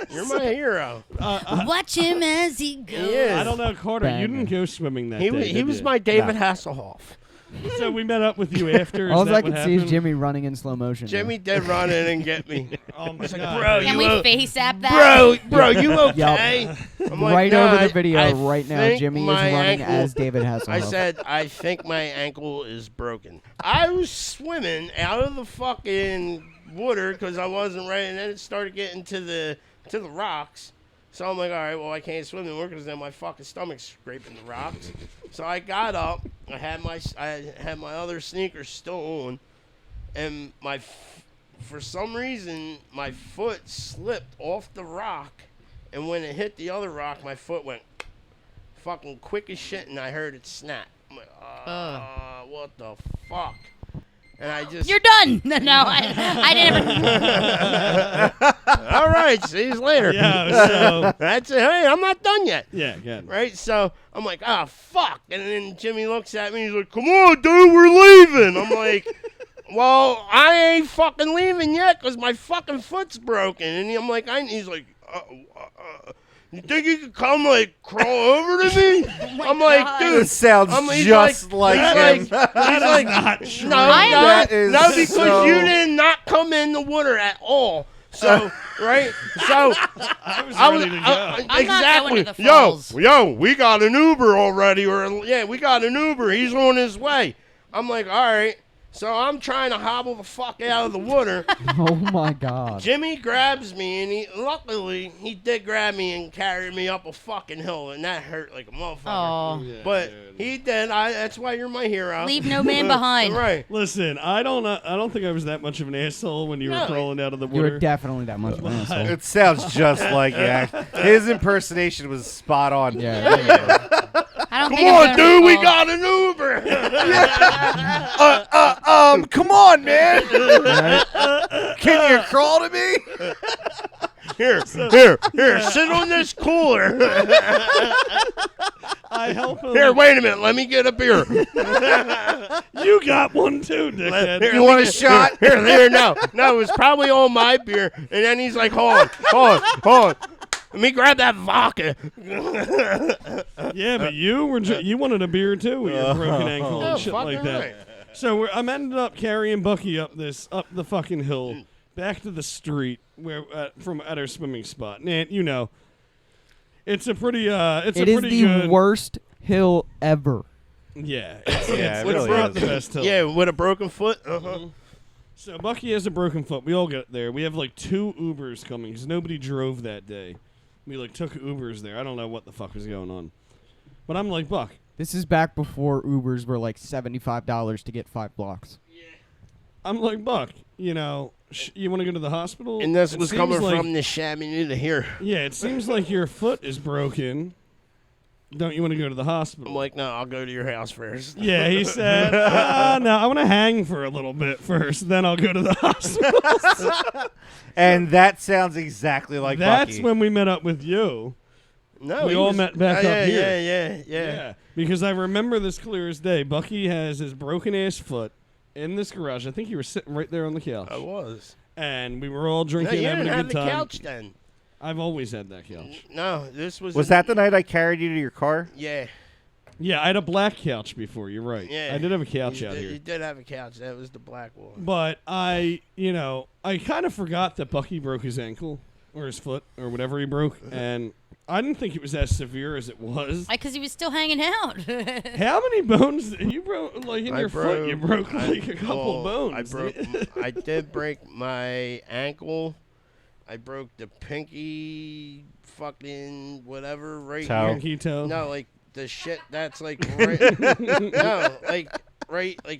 You're my hero. Watch him as he goes. He is. I don't know, Carter, you Banger. didn't go swimming that He day, was, he did was you? my David Hasselhoff. So we met up with you after. All Is that I what could see happened? is Jimmy running in slow motion. Jimmy did run in and get me. Oh my like, God. bro, Can you we will- face app that? Bro, you okay? I'm like, Right "No, over I- the video I right now. think Jimmy is my running ankle-" as David Hasselhoff. I said, I think my ankle is broken. I was swimming out of the fucking water because I wasn't ready, and then it started getting to the rocks. So I'm like, all right, well, I can't swim anymore because then my fucking stomach's scraping the rocks. So I got up. I had my other sneakers still on, and for some reason my foot slipped off the rock, and when it hit the other rock, my foot went fucking quick as shit, and I heard it snap. I'm like, what the fuck? And I just... You're done. No, I didn't. All right, see you later. Yeah, so... That's it. Hey, I'm not done yet. Yeah, good. Right? So I'm like, fuck. And then Jimmy looks at me. He's like, come on, dude, we're leaving. I'm like, well, I ain't fucking leaving yet because my fucking foot's broken. And I'm like, he's like, you think you could come, like, crawl over to me? I'm like, dude. This sounds he's just like him. he's like, not true. no, That is no, because so- you did not come in the water at all. So, right? So, I was ready to go. I'm not going to the Yo, falls. we got an Uber already, we got an Uber. He's on his way. I'm like, all right. So I'm trying to hobble the fuck out of the water. Oh my god. Jimmy grabs me, and luckily he did grab me and carry me up a fucking hill, and that hurt like a motherfucker. Oh. Yeah, But dude. he did. That's why you're my hero. Leave no man behind. Right. Listen, I don't think I was that much of an asshole when you were No. crawling out of the You water. were definitely that much of an asshole. It sounds just like you. His impersonation was spot on. Yeah. I don't Come think I'm on, going dude, to we the got an Uber. Come on, man. Can you crawl to me? Here, sit on this cooler. I help him. Here, wait a minute, let me get a beer. You got one too, dickhead. Here, You let want me a get- shot? Here, no, it was probably all my beer. And then he's like, hold on. Let me grab that vodka. Yeah, but you wanted a beer too with your broken ankle Oh, and shit like fucking that. right. So I'm ended up carrying Bucky up the fucking hill, back to the street where from at our swimming spot. And you know, it's a pretty it's It a is pretty the good worst hill ever. Yeah, Yeah, it it's really not is. the best hill. Yeah, with a broken foot. So Bucky has a broken foot. We all get there. We have like 2 Ubers coming because nobody drove that day. We like took Ubers there. I don't know what the fuck was going on, but I'm like, Buck. This is back before Ubers were like $75 to get 5 blocks. I'm like, Buck. You know, you want to go to the hospital? And this It was seems coming like- from the shabby to here. Yeah, it seems like your foot is broken. Don't you want to go to the hospital? I'm like, no, I'll go to your house first. Yeah, he said, no, I want to hang for a little bit first, then I'll go to the hospital. And that sounds exactly like That's Bucky. when we met up with you. No, We he all was- met back yeah, up here. Yeah. Yeah, because I remember this clear as day. Bucky has his broken-ass foot in this garage. I think you were sitting right there on the couch. I was. And we were all No, drinking, you having didn't a have good the time. couch then. I've always had that couch. No, this was. Was that the night I carried you to your car? Yeah. Yeah, I had a black couch before. You're right. Yeah. I did have a couch out You here. did have a couch. That was the black one. But I kind of forgot that Bucky broke his ankle or his foot or whatever he broke, and I didn't think it was as severe as it was. Because he was still hanging out. How many bones you broke? Like in your foot, you broke like a couple well, bones. I did break my ankle. I broke the pinky, fucking whatever right Toe. here. Pinky toe. No, like the shit that's like right. No, like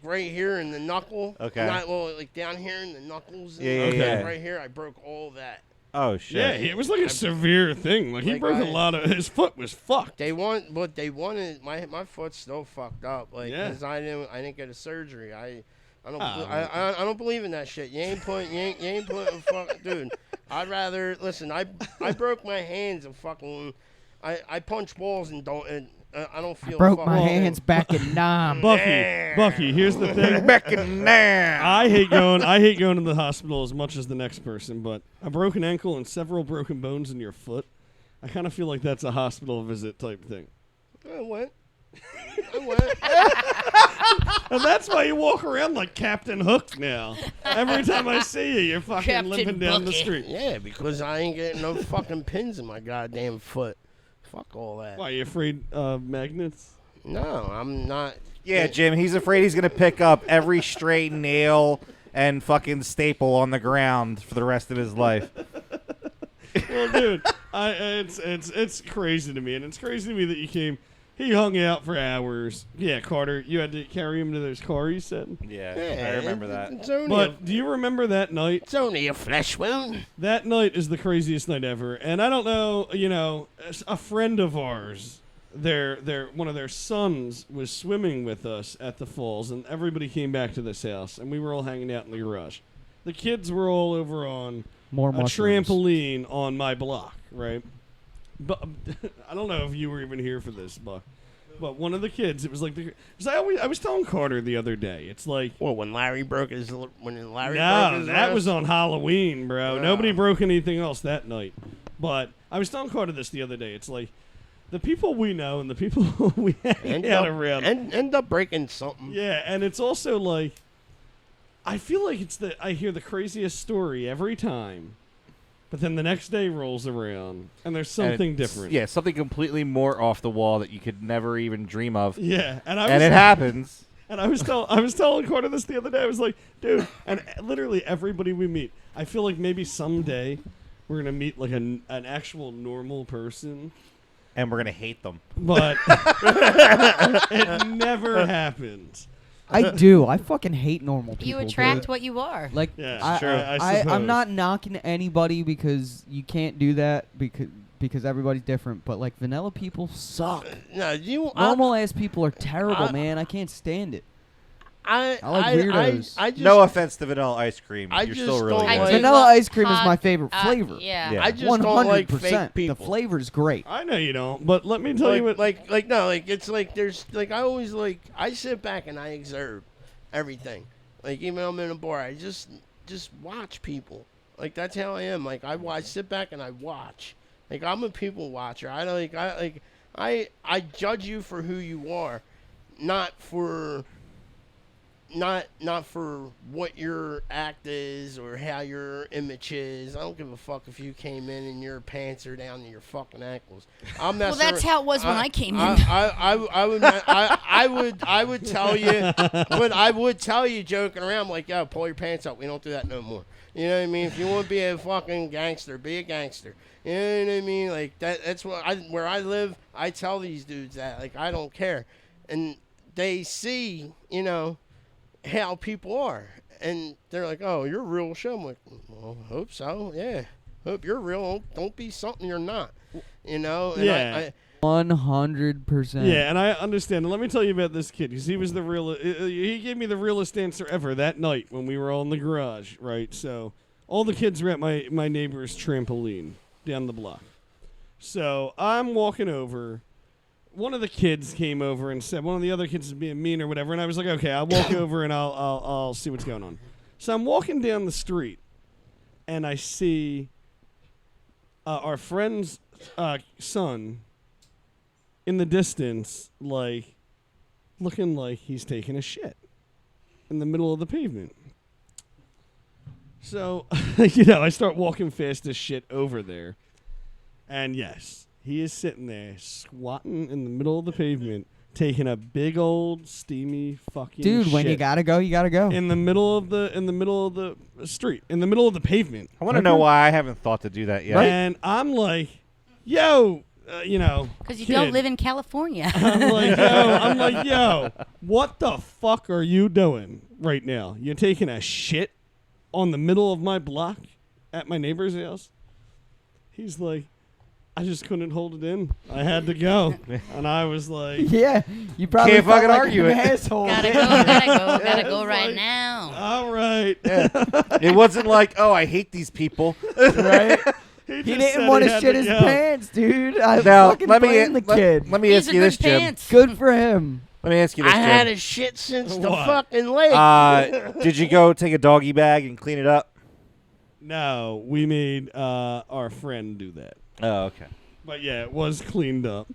right here in the knuckle. Okay. Not well, like down here in the knuckles. Yeah, and yeah. Right here, I broke all that. Oh shit. Yeah, it was like a severe thing. Like he Like broke a I- lot of. His foot was fucked. They wanted my foot's still fucked up. Like, Yeah. 'cause I didn't get a surgery. I don't Oh. I don't believe in that shit. You ain't putting fuck, dude. I'd rather listen. I broke my hands and fucking. I punch balls and I don't feel. Broke my fucking- hands back in Nam. Bucky, here's the thing. Back in there. I hate going to the hospital as much as the next person, but a broken ankle and several broken bones in your foot, I kind of feel like that's a hospital visit type thing. I went. And that's why you walk around like Captain Hook now. Every time I see you, you're fucking Captain limping down the Bucky. street. Yeah, because I ain't getting no fucking pins in my goddamn foot. Fuck all that. Why, you afraid of magnets? No, I'm not. Yeah, Jim, he's afraid he's going to pick up every stray nail and fucking staple on the ground for the rest of his life. Well, dude, it's crazy to me, and it's crazy to me that you came. He hung out for hours. Yeah, Carter, you had to carry him to his car, you said? Yeah, I remember that. It's only, But do you remember that night? it's only a flesh wound. That night is the craziest night ever, and I don't know. As a friend of ours, one of their sons was swimming with us at the falls, and everybody came back to this house, and we were all hanging out in the garage. The kids were all over on More a mushrooms. trampoline on my block, right? But I don't know if you were even here for this, Buck. But one of the kids, it was like I was telling Carter the other day. It's like Well, when Larry broke his broke no, his that wrist? was on Halloween, bro. Yeah. Nobody broke anything else that night. But I was telling Carter this the other day. It's like the people we know and the people we hang out around. end up breaking something. Yeah, and it's also like I feel like I hear the craziest story every time. But then the next day rolls around and there's something And different. Yeah, something completely more off the wall that you could never even dream of. Yeah, and And it happens. And I was telling Carter this the other day. I was like, dude, and literally everybody we meet, I feel like maybe someday we're gonna meet like an actual normal person, And we're going to hate them. but it never happens. I do. I fucking hate normal people. You attract dude. what you are. Like, Yeah, I, true. I suppose. I'm not knocking anybody because you can't do that because everybody's different. But like, vanilla people suck. No, Normal ass people are terrible, I- man. I can't stand it. I like weirdos. I just, No offense to vanilla ice cream. I You're just still really don't I good. do Vanilla love ice cream is hot- my favorite flavor. Yeah. Yeah. I just don't like fake 100%. The people. flavor's great. I know you don't, but let me tell you what. It's like there's like I always like I sit back and I observe everything. Like even when I'm in a bar, I just watch people. Like that's how I am. Like I sit back and I watch. Like, I'm a people watcher. I judge you for who you are, not for what your act is or how your image is. I don't give a fuck if you came in and your pants are down to your fucking ankles. Well, that's how it was when I came in. I would tell you, but I would tell you joking around like, yo, pull your pants up. We don't do that no more. You know what I mean? If you want to be a fucking gangster, be a gangster. You know what I mean? Like that's where I live. I tell these dudes that, like, I don't care, and they see, you know, how people are, and they're like, oh, you're real show. I'm like, well, hope so. Yeah, hope you're real. Don't be something you're not. You know? And yeah. 100%. Yeah, and I understand. And let me tell you about this kid, because he was the real. He gave me the realest answer ever that night when we were all in the garage, right? So all the kids were at my neighbor's trampoline down the block. So I'm walking over. One of the kids came over and said, one of the other kids is being mean or whatever, and I was like, okay, I'll walk over and I'll see what's going on. So I'm walking down the street, and I see our friend's son in the distance, like, looking like he's taking a shit in the middle of the pavement. So, you know, I start walking fast as shit over there, and yes, he is sitting there squatting in the middle of the pavement, taking a big old steamy fucking Dude, shit when you gotta go, you gotta go. in the middle of the street, in the middle of the pavement. I want to know why I haven't thought to do that yet. And I'm like, yo, you know, Because you kid. don't live in California. I'm like, yo, what the fuck are you doing right now? You're taking a shit on the middle of my block at my neighbor's house? He's like, I just couldn't hold it in. I had to go. And I was like, Yeah, you probably Can't felt fucking like argue an it. asshole. gotta go right like, now. all right. It wasn't like, oh, I hate these people. Right? He He just didn't said want he to had shit to his go. pants, dude. I Now, fucking blame the kid. let me These ask are you good this, Jim. pants. Good for him. Let me ask you this, I Jim. had a shit since the What? fucking lake. Did you go take a doggy bag and clean it up? No, we made our friend do that. Oh, okay. But yeah, it was cleaned up.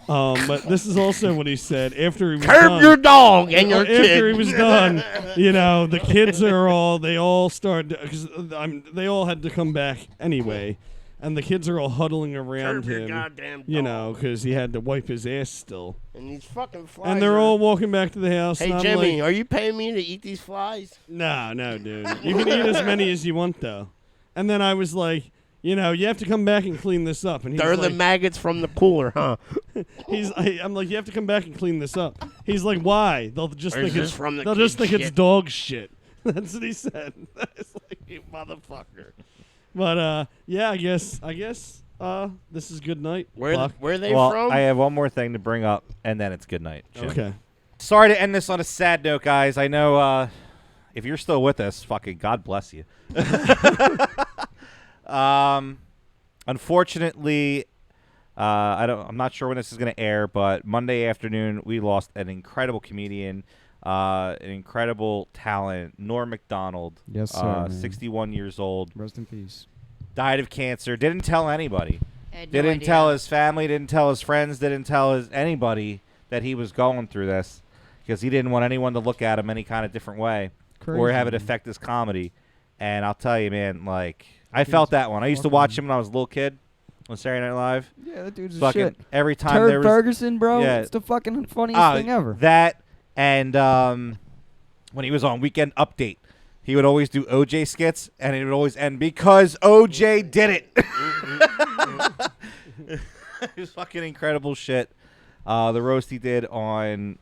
But this is also what he said after he was Curb done. your dog and your After kid. he was done, you know, the kids they all started, because they all had to come back anyway, and the kids are all huddling around Curb your him, goddamn you dog. know, because he had to wipe his ass still. And these fucking flies. And they're are- all walking back to the house. Hey and I'm Jimmy, like, are you paying me to eat these flies? no, dude. You can eat as many as you want, though. And then I was like, you know, you have to come back and clean this up. And he's They're like, the maggots from the cooler, huh? I'm like, you have to come back and clean this up. He's like, why? They'll just Or is think this from the they'll just kid's think it's shit? dog shit. That's what he said. It's like, you motherfucker. But yeah, I guess this is good night. Buck. Where are they Well, from? I have one more thing to bring up, and then it's good night. Jim. Okay. Sorry to end this on a sad note, guys. I know if you're still with us, fucking God bless you. Unfortunately, I'm not sure when this is going to air, but Monday afternoon we lost an incredible comedian, an incredible talent, Norm Macdonald. Yes, sir, man. 61 years old. Rest in peace. Died of cancer. Didn't tell anybody. I had no Didn't idea. tell his family. Didn't tell his friends. Didn't tell anybody that he was going through this, because he didn't want anyone to look at him any kind of different way or have it affect his comedy. And I'll tell you, man, like, I felt that one. I used to watch him when I was a little kid on Saturday Night Live. Yeah, that dude's a Fucking shit. every time Turd there was Ferguson, bro. Yeah. It's the fucking funniest thing ever. that, and when he was on Weekend Update, he would always do OJ skits, and it would always end because OJ did it. It was fucking incredible shit. The roast he did on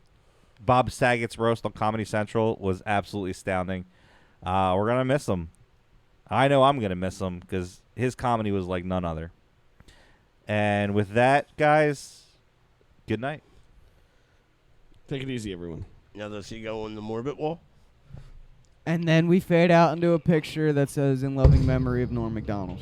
Bob Saget's roast on Comedy Central was absolutely astounding. We're gonna miss him. I know I'm gonna miss him because his comedy was like none other. And with that, guys, good night. Take it easy, everyone. Now does he go on the morbid wall? And then we fade out into a picture that says, "In loving memory of Norm Macdonald."